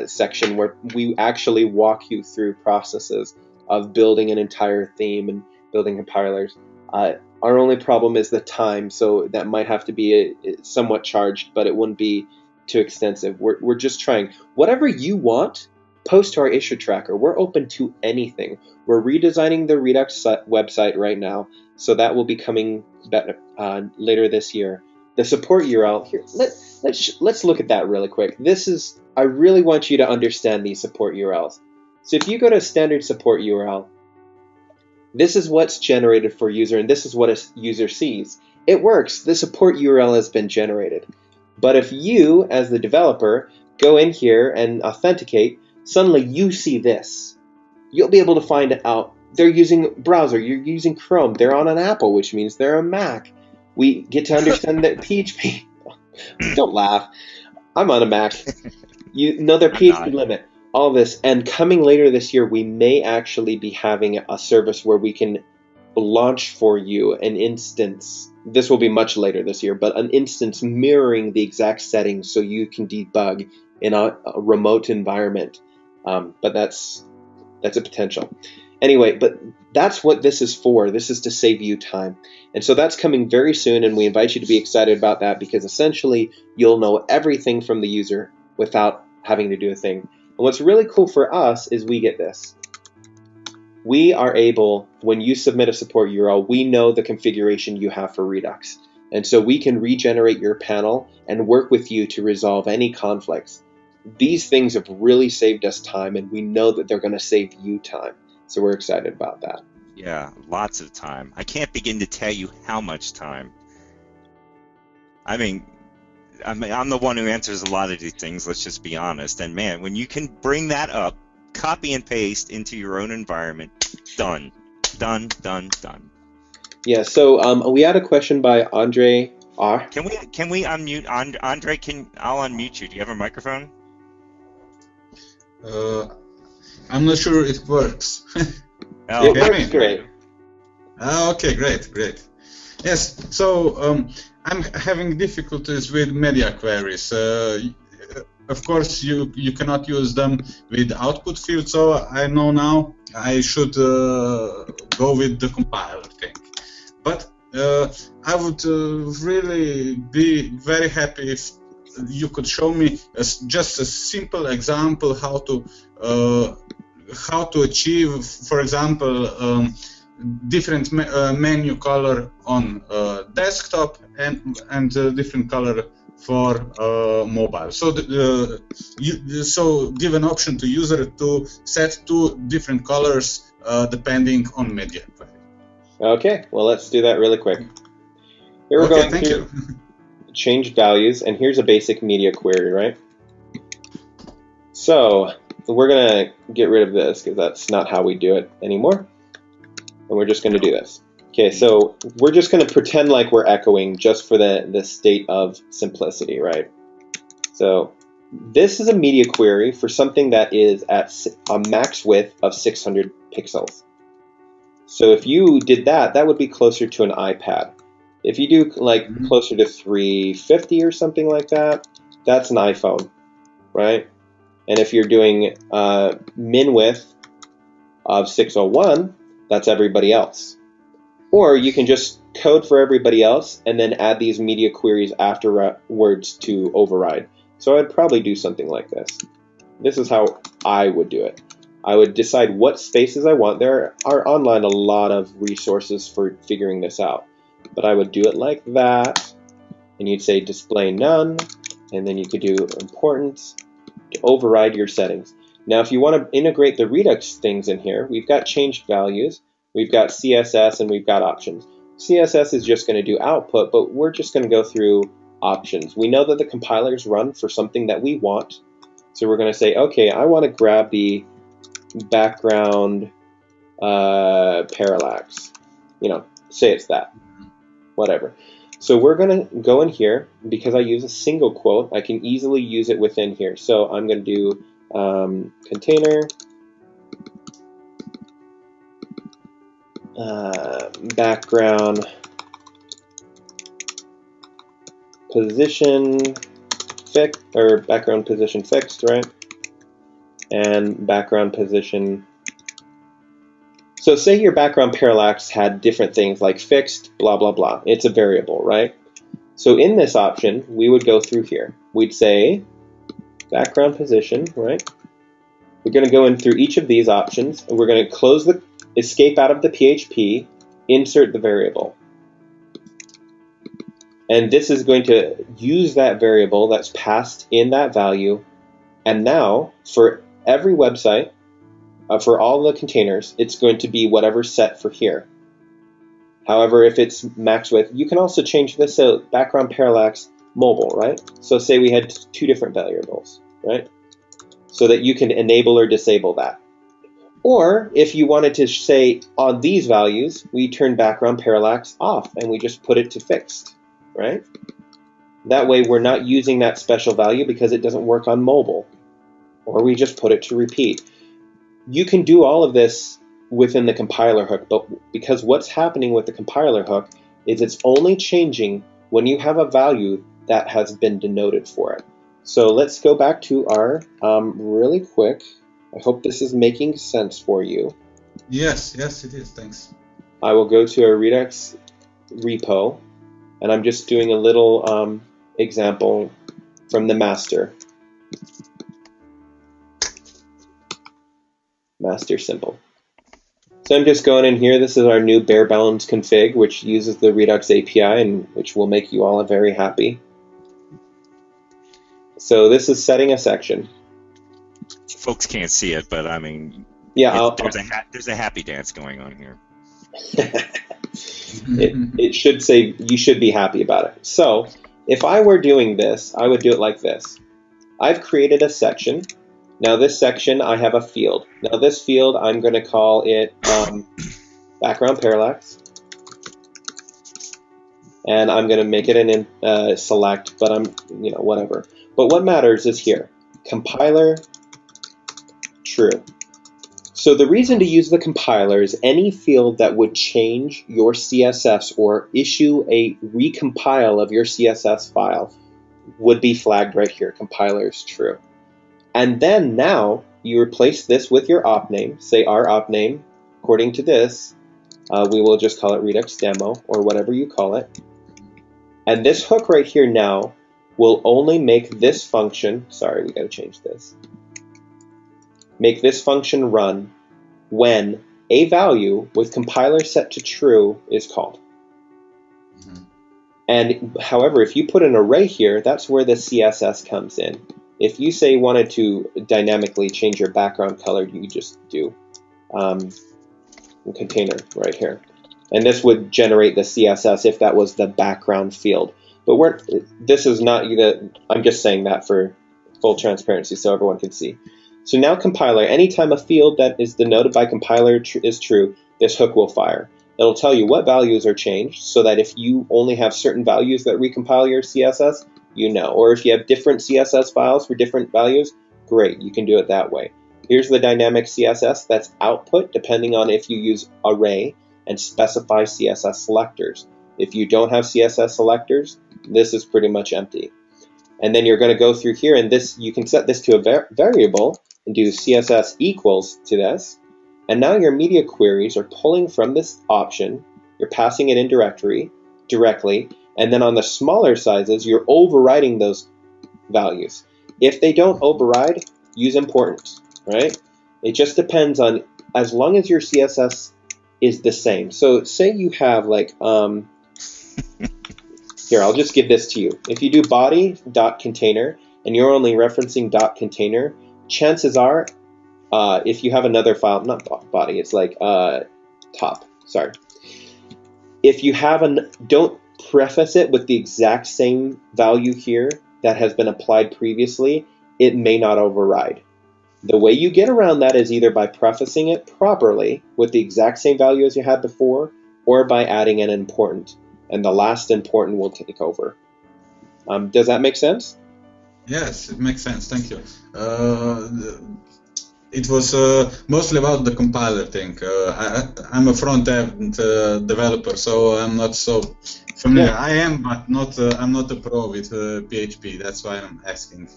S1: section where we actually walk you through processes of building an entire theme and building compilers. Our only problem is the time, so that might have to be somewhat charged, but it wouldn't be too extensive. We're just trying. Whatever you want, post to our issue tracker. We're open to anything. We're redesigning the Redux website right now, so that will be coming later this year. The support URL here. Let's look at that really quick. I really want you to understand these support URLs. So if you go to standard support URL, this is what's generated for user, and this is what a user sees. It works. The support URL has been generated. But if you, as the developer, go in here and authenticate, suddenly you see this. You'll be able to find out they're using browser, you're using Chrome, they're on an Apple, which means they're a Mac. We get to understand that PHP. Don't laugh. I'm on a Mac. You know their PHP limit. All this. And coming later this year, we may actually be having a service where we can launch for you an instance. This will be much later this year, but an instance mirroring the exact settings so you can debug in a remote environment. But that's a potential. Anyway, but that's what this is for. This is to save you time. And so that's coming very soon, and we invite you to be excited about that because essentially you'll know everything from the user without having to do a thing. And what's really cool for us is we get this. We are able, when you submit a support URL, we know the configuration you have for Redux. And so we can regenerate your panel and work with you to resolve any conflicts. These things have really saved us time, and we know that they're going to save you time. So we're excited about that.
S2: Yeah, lots of time. I can't begin to tell you how much time. I mean, I'm the one who answers a lot of these things, let's just be honest. And man, when you can bring that up, copy and paste into your own environment, done. Done, done, done.
S1: Yeah, so we had a question by Andre R.
S2: Can we unmute Andre? I'll unmute you. Do you have a microphone?
S8: I'm not sure it works.
S1: It works great.
S8: Okay, great. Yes, so I'm having difficulties with media queries. Of course, you cannot use them with output field, so I know now I should go with the compiler thing. But I would really be very happy if you could show me just a simple example how to achieve, for example, different menu color on desktop and different color for mobile. So so give an option to user to set two different colors depending on media query.
S1: Okay, well, let's do that really quick. Here we're
S8: Okay,
S1: going
S8: thank
S1: through
S8: you.
S1: changed values, and here's a basic media query, right? So we're going to get rid of this because that's not how we do it anymore. And we're just going to do this. Okay, so we're just going to pretend like we're echoing just for the state of simplicity, right? So this is a media query for something that is at a max width of 600 pixels. So if you did that, that would be closer to an iPad. If you do like closer to 350 or something like that, that's an iPhone, right? And if you're doing min width of 601, that's everybody else. Or you can just code for everybody else and then add these media queries afterwards to override. So I'd probably do something like this. This is how I would do it. I would decide what spaces I want. There are online a lot of resources for figuring this out. But I would do it like that, and you'd say display none, and then you could do importance to override your settings. Now if you want to integrate the Redux things in here, we've got changed values, we've got CSS, and we've got options. CSS is just going to do output, but we're just going to go through options. We know that the compilers run for something that we want, so we're going to say, okay, I want to grab the background parallax. You know, say it's that. Whatever. So we're going to go in here. Because I use a single quote, I can easily use it within here. So I'm going to do container background position fixed, or background position fixed, right? And background position. So say your background parallax had different things like fixed, blah, blah, blah. It's a variable, right? So in this option, we would go through here. We'd say background position, right? We're going to go in through each of these options, and we're going to close the escape out of the PHP, insert the variable. And this is going to use that variable that's passed in that value. And now, for every website, for all the containers, it's going to be whatever's set for here. However, if it's max width, you can also change this to background parallax mobile, right? So say we had two different variables, right? So that you can enable or disable that. Or if you wanted to say on these values, we turn background parallax off and we just put it to fixed, right? That way we're not using that special value because it doesn't work on mobile. Or we just put it to repeat. You can do all of this within the compiler hook, but because what's happening with the compiler hook is it's only changing when you have a value that has been denoted for it. So let's go back to our really quick. I hope this is making sense for you.
S8: Yes, it is. Thanks.
S1: I will go to a Redux repo, and I'm just doing a little example from the master. Master simple. So I'm just going in here. This is our new bare bones config, which uses the Redux API and which will make you all very happy. So this is setting a section.
S2: Folks can't see it, but I mean,
S1: yeah,
S2: there's a happy dance going on here.
S1: it should say you should be happy about it. So if I were doing this, I would do it like this. I've created a section. Now this section, I have a field. Now this field, I'm going to call it background parallax. And I'm going to make it an select, but I'm, whatever. But what matters is here, compiler true. So the reason to use the compiler is any field that would change your CSS or issue a recompile of your CSS file would be flagged right here, compiler is true. And then now you replace this with your op name. Say our op name, according to this, we will just call it Redux demo or whatever you call it. And this hook right here now will only make this function, sorry, we got to change this. Make this function run when a value with compiler set to true is called. And however, if you put an array here, that's where the CSS comes in. If you say wanted to dynamically change your background color, you just do container right here. And this would generate the CSS if that was the background field. But this is not, I'm just saying that for full transparency so everyone can see. So now compiler, anytime a field that is denoted by compiler is true, this hook will fire. It'll tell you what values are changed so that if you only have certain values that recompile your CSS, you know. Or if you have different CSS files for different values, great, you can do it that way. Here's the dynamic CSS that's output depending on if you use array and specify CSS selectors. If you don't have CSS selectors, this is pretty much empty. And then you're going to go through here, and this you can set this to a variable and do CSS equals to this. And now your media queries are pulling from this option. You're passing it in directly, and then on the smaller sizes, you're overriding those values. If they don't override, use important, right? It just depends on, as long as your CSS is the same. So say you have like, here, I'll just give this to you. If you do body.container and you're only referencing .container, chances are, if you have another file, not body, it's like top, sorry. If you have don't preface it with the exact same value here that has been applied previously, it may not override. The way you get around that is either by prefacing it properly with the exact same value as you had before, or by adding an important. And the last important will take over. Does that make sense?
S8: Yes, it makes sense. Thank you. It was mostly about the compiler thing. I'm a front-end developer, so I'm not so familiar. Yeah. I am, but not. I'm not a pro with PHP. That's why I'm asking.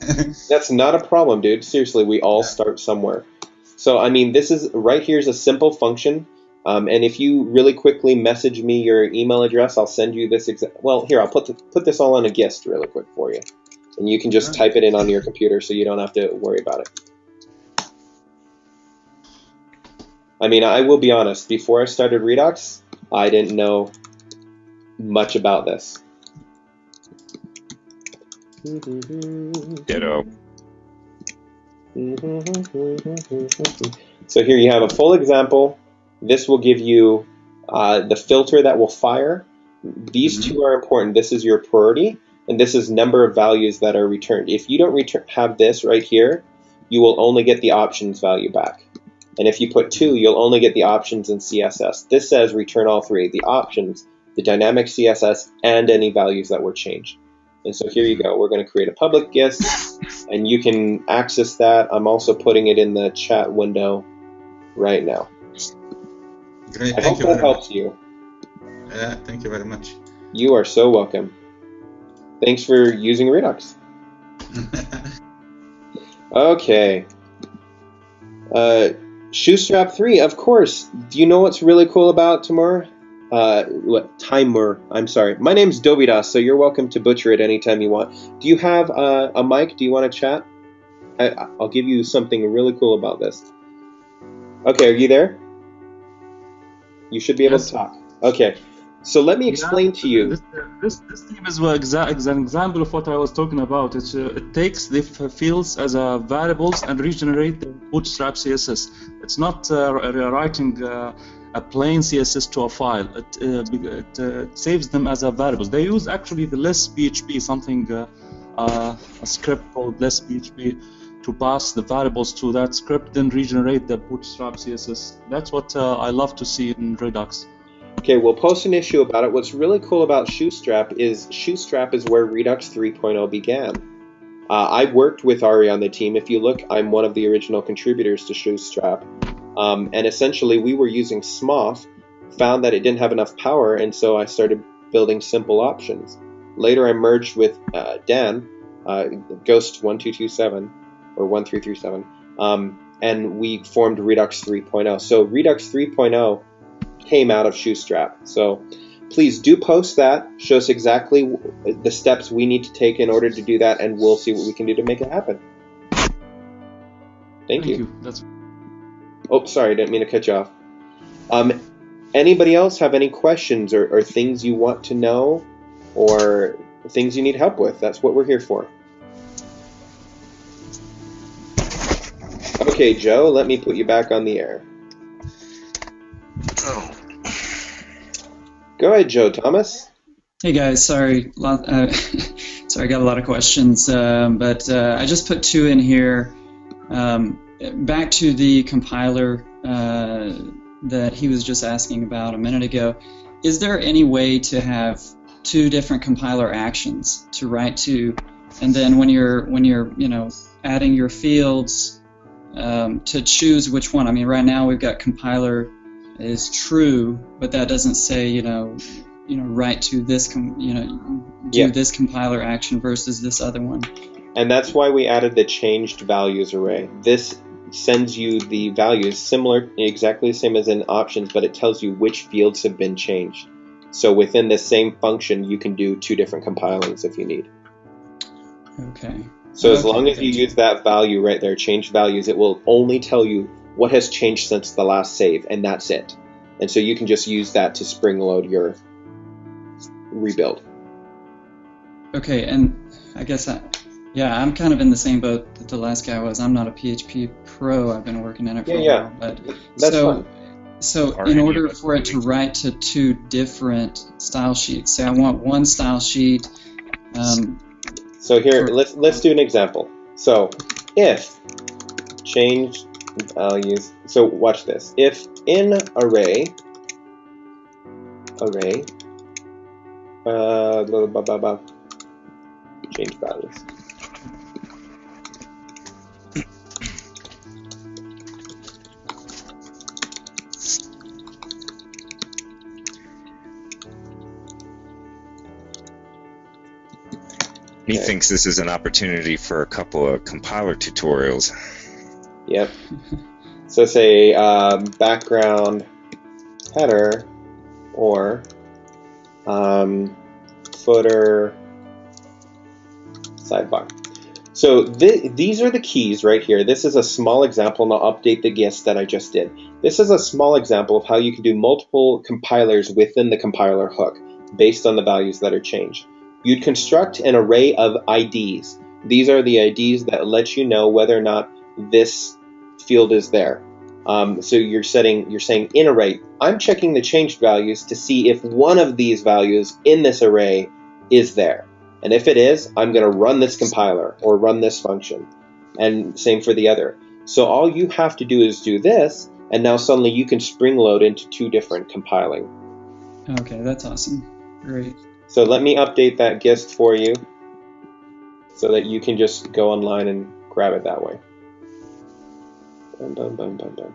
S1: That's not a problem, dude. Seriously, we all start somewhere. So I mean, this is right here's a simple function. And if you really quickly message me your email address, I'll send you this. Well, here, I'll put this all on a GIST really quick for you. And you can just type it in on your computer so you don't have to worry about it. I mean, I will be honest, before I started Redux, I didn't know much about this.
S2: Ditto.
S1: So here you have a full example. This will give you the filter that will fire. These two are important. This is your priority, and this is number of values that are returned. If you don't have this right here, you will only get the options value back. And if you put 2, you'll only get the options in CSS. This says return all 3, the options, the dynamic CSS, and any values that were changed. And so here you go. We're going to create a public GIST, and you can access that. I'm also putting it in the chat window right now.
S8: Great,
S1: I hope that helps you.
S8: Yeah, thank you very much.
S1: You are so welcome. Thanks for using Redux. Okay. Shoestrap 3, of course. Do you know what's really cool about Timur? Timur, I'm sorry. My name's Dobidas, so you're welcome to butcher it anytime you want. Do you have a mic? Do you want to chat? I'll give you something really cool about this. Okay, are you there? You should be able to talk. Okay, so let me explain to you.
S6: This theme is an example of what I was talking about. It takes the fields as variables and regenerate the bootstrap CSS. It's not writing a plain CSS to a file. It saves them as variables. They use actually the less PHP, a script called less PHP, to pass the variables to that script, then regenerate the bootstrap CSS. That's what I love to see in Redux.
S1: Okay, we'll post an issue about it. What's really cool about Shoestrap is where Redux 3.0 began. I worked with Ari on the team. If you look, I'm one of the original contributors to Shoestrap. And essentially, we were using Smoth, found that it didn't have enough power, and so I started building simple options. Later, I merged with Dan, Ghost 1227, or 1337, and we formed Redux 3.0. So Redux 3.0 came out of Shoestrap. So please do post that. Show us exactly the steps we need to take in order to do that, and we'll see what we can do to make it happen. Thank you. Oh, sorry, didn't mean to cut you off. Anybody else have any questions or things you want to know or things you need help with? That's what we're here for. Okay, Joe, let me put you back on the air. Go ahead, Joe Thomas.
S3: Hey guys, sorry, sorry, I got a lot of questions, but I just put 2 in here. Back to the compiler that he was just asking about a minute ago. Is there any way to have 2 different compiler actions to write to, and then when you're adding your fields to choose which one? I mean, right now we've got compiler is true, but that doesn't say write to this do this compiler action versus this other one.
S1: And that's why we added the changed values array. This sends you the values similar, exactly the same as in options, but it tells you which fields have been changed. So within the same function, you can do 2 different compilings if you need.
S3: Okay.
S1: So as long as you use that value right there, changed values, it will only tell you what has changed since the last save, and that's it. And so you can just use that to spring load your rebuild.
S3: Okay, and I guess I'm kind of in the same boat that the last guy was. I'm not a PHP pro. I've been working in it for a while, but
S1: that's fine.
S3: So in order for it to write to 2 different style sheets, say I want one style sheet.
S1: So here, let's do an example. So if change values. So watch this. If in array change values.
S2: He thinks this is an opportunity for a couple of compiler tutorials.
S1: Yep. So say background header or footer sidebar. So these are the keys right here. This is a small example, and I'll update the GIST that I just did. This is a small example of how you can do multiple compilers within the compiler hook based on the values that are changed. You'd construct an array of IDs. These are the IDs that let you know whether or not this field is there. So you're saying in array, I'm checking the changed values to see if one of these values in this array is there. And if it is, I'm going to run this compiler or run this function. And same for the other. So all you have to do is do this, and now suddenly you can spring load into 2 different compiling.
S3: Okay, that's awesome. Great.
S1: So let me update that GIST for you so that you can just go online and grab it that way. Dun, dun, dun, dun, dun.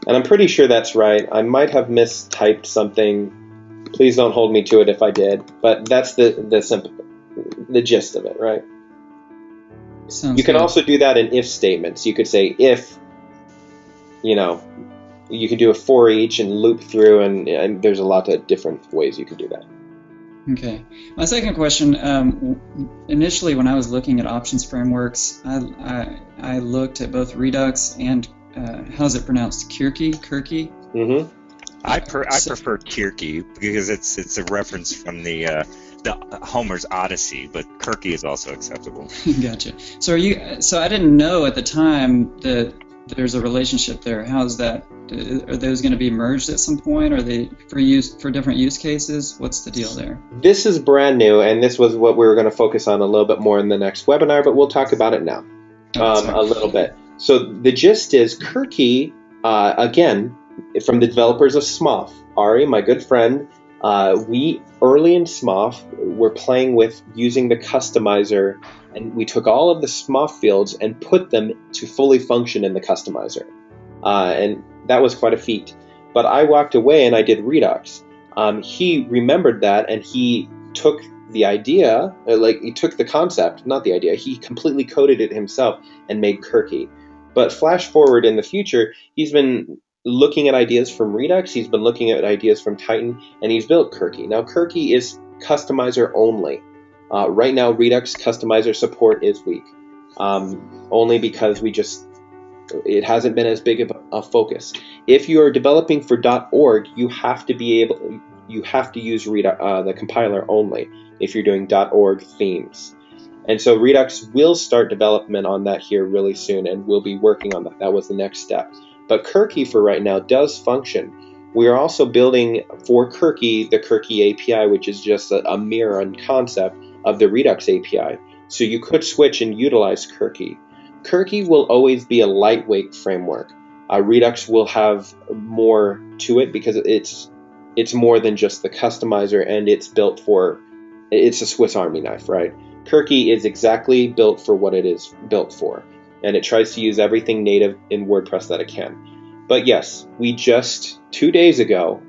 S1: And I'm pretty sure that's right. I might have mistyped something. Please don't hold me to it if I did. But that's the gist of it, right?
S3: Sounds
S1: you can
S3: good.
S1: also do that in if statements. You could say if, you can do a for each and loop through, and there's a lot of different ways you can do that.
S3: Okay. My second question, initially when I was looking at options frameworks, I looked at both Redux and, how's it pronounced, Kirky?
S1: Mm-hmm.
S2: I prefer Kirky because it's a reference from the Homer's Odyssey, but Kirky is also acceptable.
S3: Gotcha. So I didn't know at the time that there's a relationship there. How's that? Are those going to be merged at some point? Are they for different use cases? What's the deal there?
S1: This is brand new, and this was what we were going to focus on a little bit more in the next webinar, but we'll talk about it now a little bit. So the gist is Kirky, again, from the developers of Smoff. Ari, my good friend, we early in Smoff were playing with using the customizer, and we took all of the Smoff fields and put them to fully function in the customizer. And that was quite a feat. But I walked away and I did Redux. He remembered that, and he took the idea, he took the concept, not the idea, he completely coded it himself and made Kirky. But flash forward in the future, he's been looking at ideas from Redux, he's been looking at ideas from Titan, and he's built Kirky. Now Kirky is customizer only. Right now Redux customizer support is weak, only because it hasn't been as big of a focus. If you are developing for .org, you have to use Redux, the compiler only if you're doing .org themes. And so Redux will start development on that here really soon, and we'll be working on that. That was the next step. But Kirky for right now does function. We are also building for Kirky the Kirky API, which is just a mirror and concept of the Redux API. So you could switch and utilize Kirky. Kirky will always be a lightweight framework. Redux will have more to it because it's more than just the customizer, and it's a Swiss Army knife, right? Kirky is exactly built for what it is built for, and it tries to use everything native in WordPress that it can. But yes, we just 2 days ago,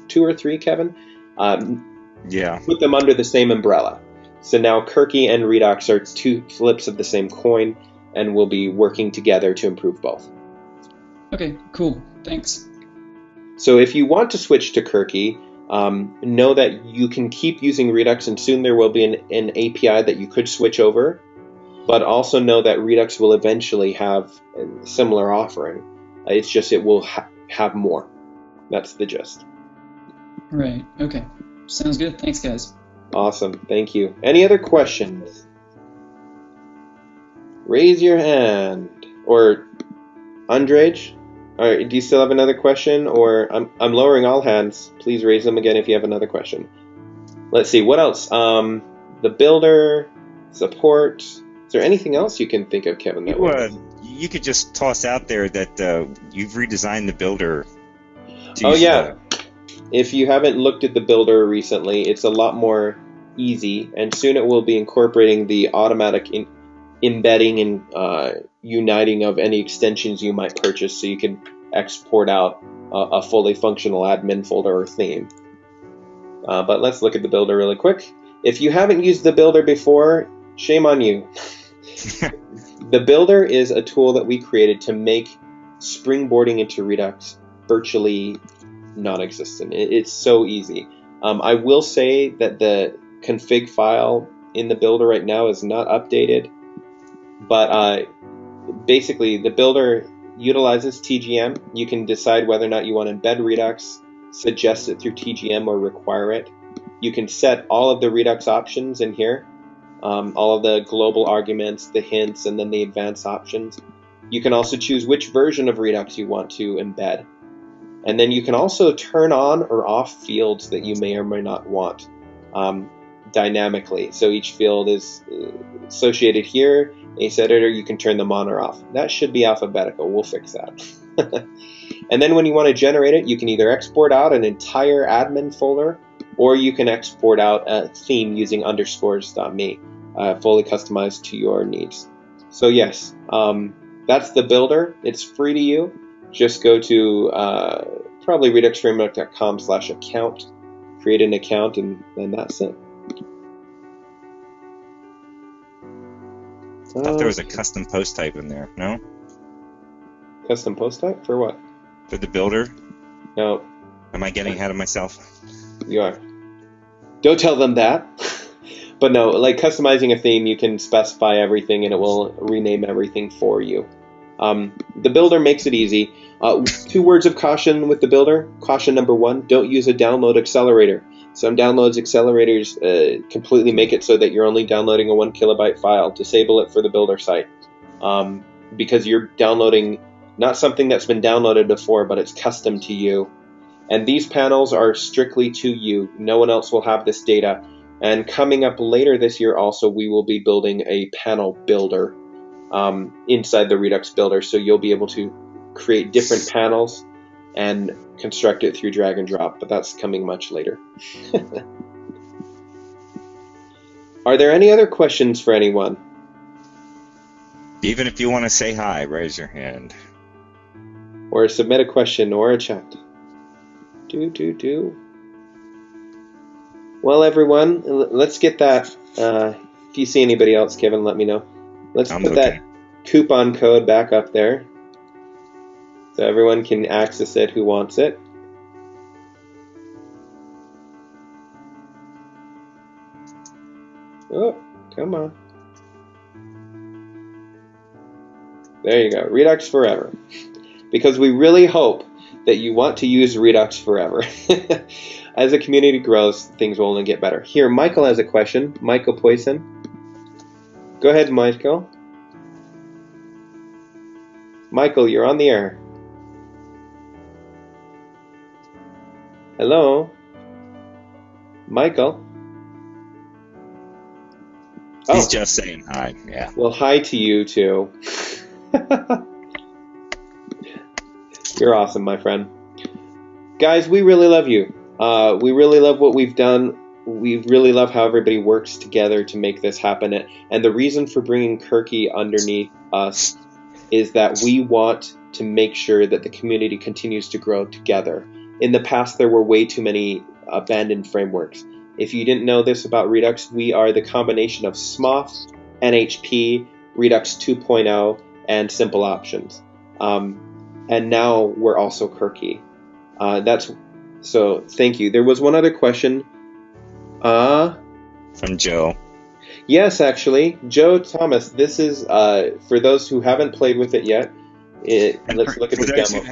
S1: 2 or 3, Kevin, put them under the same umbrella. So now Kirky and Redux are two flips of the same coin, and we'll be working together to improve both.
S3: Okay, cool. Thanks.
S1: So if you want to switch to Kirky, know that you can keep using Redux, and soon there will be an API that you could switch over. But also know that Redux will eventually have a similar offering. It's just it will have more. That's the gist.
S3: Right. Okay. Sounds good. Thanks, guys.
S1: Awesome. Thank you. Any other questions? Raise your hand. Or Andrej? All right, do you still have another question? Or I'm lowering all hands. Please raise them again if you have another question. Let's see. What else? The builder, support. Is there anything else you can think of, Kevin?
S2: You could just toss out there that you've redesigned the builder.
S1: Oh, yeah. If you haven't looked at the builder recently, it's a lot more easy, and soon it will be incorporating the automatic embedding and uniting of any extensions you might purchase, so you can export out a fully functional admin folder or theme. But let's look at the builder really quick. If you haven't used the builder before, shame on you. The builder is a tool that we created to make springboarding into Redux virtually non-existent. It's so easy. I will say that the config file in the builder right now is not updated, but basically the builder utilizes TGM. You can decide whether or not you want to embed Redux, suggest it through TGM, or require it. You can set all of the Redux options in here, all of the global arguments, the hints, and then the advanced options. You can also choose which version of Redux you want to embed. And then you can also turn on or off fields that you may or may not want dynamically. So each field is associated here. Ace Editor, you can turn them on or off. That should be alphabetical. We'll fix that. And then when you want to generate it, you can either export out an entire admin folder, or you can export out a theme using _me, fully customized to your needs. So yes, that's the builder. It's free to you. Just go to probably reduxframework.com/account, create an account, and then that's it.
S2: I thought there was a custom post type in there. No?
S1: Custom post type? For what?
S2: For the builder?
S1: No.
S2: Am I getting ahead of myself?
S1: You are. Don't tell them that. But no, like customizing a theme, you can specify everything and it will rename everything for you. The builder makes it easy. 2 words of caution with the builder. Caution number 1, don't use a download accelerator. Some downloads accelerators completely make it so that you're only downloading a 1 kilobyte file. Disable it for the builder site, because you're downloading not something that's been downloaded before, but it's custom to you. And these panels are strictly to you. No one else will have this data. And coming up later this year also, we will be building a panel builder inside the Redux builder, so you'll be able to create different panels and construct it through drag and drop, but that's coming much later. Are there any other questions for anyone?
S2: Even if you want to say hi, raise your hand.
S1: Or submit a question or a chat. Do. Well, everyone, let's get that. If you see anybody else, Kevin, let me know. Let's put that coupon code back up there so everyone can access it who wants it. Oh, come on. There you go. Redux forever. Because we really hope that you want to use Redux forever. As the community grows, things will only get better. Here, Michael has a question. Michael Poisson. Go ahead, Michael. Michael, you're on the air. Hello? Michael?
S2: He's just saying hi. Yeah.
S1: Well, hi to you too. You're awesome, my friend. Guys, we really love you. We really love what we've done. We really love how everybody works together to make this happen. And the reason for bringing Kirky underneath us is that we want to make sure that the community continues to grow together. In the past, there were way too many abandoned frameworks. If you didn't know this about Redux, we are the combination of Smoth, NHP, Redux 2.0, and Simple Options. And now we're also Kirky. So thank you. There was one other question.
S2: From Joe.
S1: Yes, actually. Joe Thomas, this is, for those who haven't played with it yet, let's look at the demo.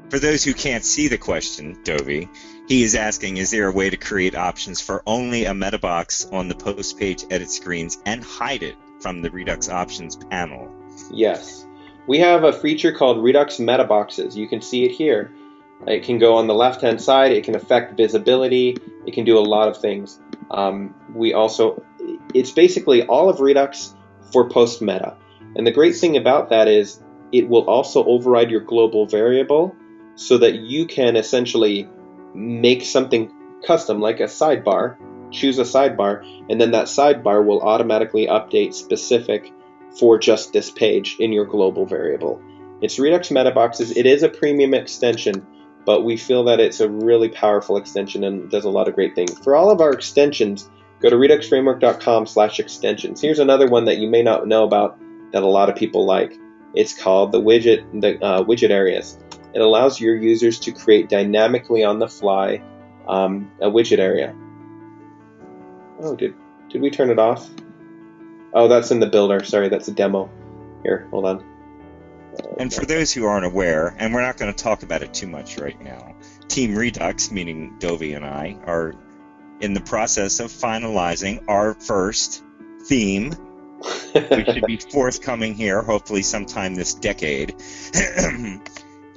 S2: For those who can't see the question, Dovey, he is asking, is there a way to create options for only a meta box on the post page edit screens and hide it from the Redux options panel?
S1: Yes. We have a feature called Redux Meta Boxes. You can see it here. It can go on the left-hand side. It can affect visibility. It can do a lot of things. It's basically all of Redux for post meta. And the great thing about that is it will also override your global variable so that you can essentially make something custom, like a sidebar, choose a sidebar, and then that sidebar will automatically update specific for just this page in your global variable. It's Redux Meta Boxes. It is a premium extension, but we feel that it's a really powerful extension and does a lot of great things. For all of our extensions, go to reduxframework.com/extensions. Here's another one that you may not know about that a lot of people like. It's called the widget areas. It allows your users to create dynamically on the fly a widget area. Oh, did we turn it off? Oh, that's in the builder. Sorry, that's a demo. Here, hold on.
S2: And for those who aren't aware, and we're not going to talk about it too much right now, Team Redux, meaning Dovey and I, are in the process of finalizing our first theme, which should be forthcoming here, hopefully sometime this decade.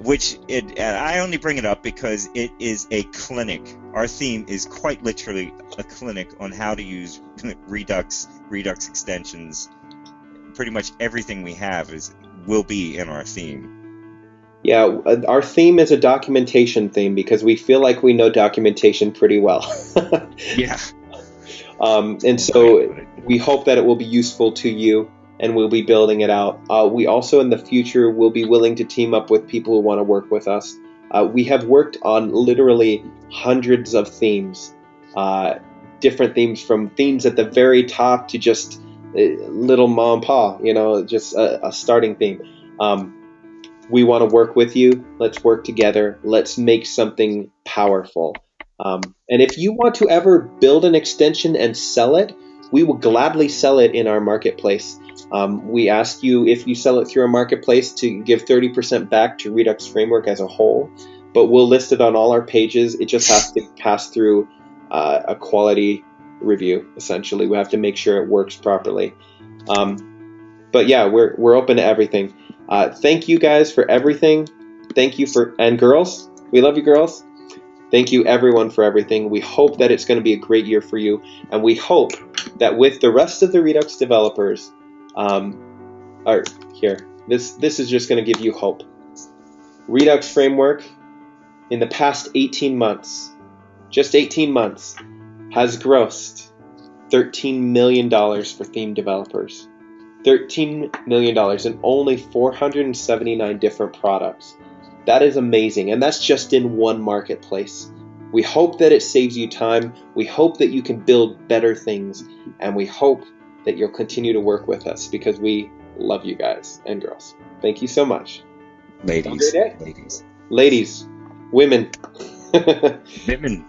S2: I only bring it up because it is a clinic. Our theme is quite literally a clinic on how to use Redux extensions. Pretty much everything we have will be in our theme.
S1: Yeah, our theme is a documentation theme because we feel like we know documentation pretty well.
S2: Yeah.
S1: And so we hope that it will be useful to you, and we'll be building it out. We also, in the future, will be willing to team up with people who want to work with us. We have worked on literally hundreds of themes, different themes, from themes at the very top to just little mom and pa, just a starting theme. We want to work with you. Let's work together. Let's make something powerful. And if you want to ever build an extension and sell it, we will gladly sell it in our marketplace. We ask you, if you sell it through a marketplace, to give 30% back to Redux Framework as a whole, but we'll list it on all our pages. It just has to pass through a quality review, essentially. We have to make sure it works properly. But yeah, we're open to everything. Thank you guys for everything. Thank you and girls, we love you, girls. Thank you everyone for everything. We hope that it's going to be a great year for you, and we hope that with the rest of the Redux developers, this is just going to give you hope. Redux Framework, in the past 18 months, just 18 months, has grossed $13 million for theme developers. $13 million in only 479 different products. That is amazing, and that's just in one marketplace. We hope that it saves you time. We hope that you can build better things, and we hope that you'll continue to work with us because we love you guys and girls. Thank you so much.
S2: Ladies.
S1: Women.
S2: Women.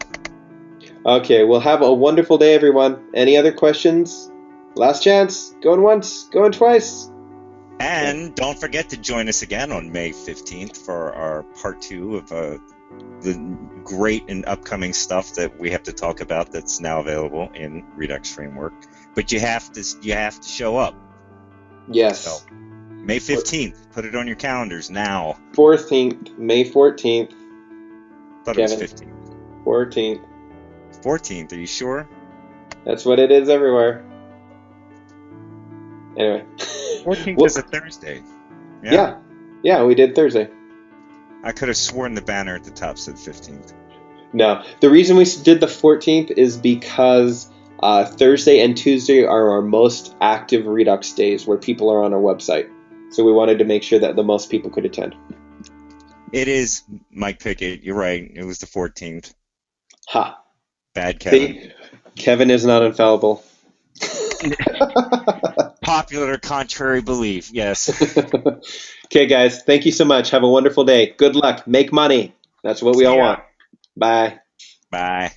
S1: Okay, well, have a wonderful day, everyone. Any other questions? Last chance. Going once, going twice.
S2: And don't forget to join us again on May 15th for our part 2 of the great and upcoming stuff that we have to talk about that's now available in Redux Framework. But you have to show up.
S1: Yes.
S2: So, May 15th. Put it on your calendars now.
S1: 14th, May 14th.
S2: Thought it was 15th.
S1: 14th.
S2: 14th, are you sure?
S1: That's what it is everywhere. Anyway.
S2: 14th
S1: Well,
S2: is a Thursday.
S1: Yeah, we did Thursday.
S2: I could have sworn the banner at the top said 15th.
S1: No, the reason we did the 14th is because Thursday and Tuesday are our most active Redux days where people are on our website. So we wanted to make sure that the most people could attend.
S2: It is Mike Pickett. You're right. It was the 14th.
S1: Ha.
S2: Bad Kevin.
S1: See? Kevin is not infallible.
S2: Popular contrary belief, yes.
S1: Okay, guys. Thank you so much. Have a wonderful day. Good luck. Make money. That's what we all want. Bye.
S2: Bye.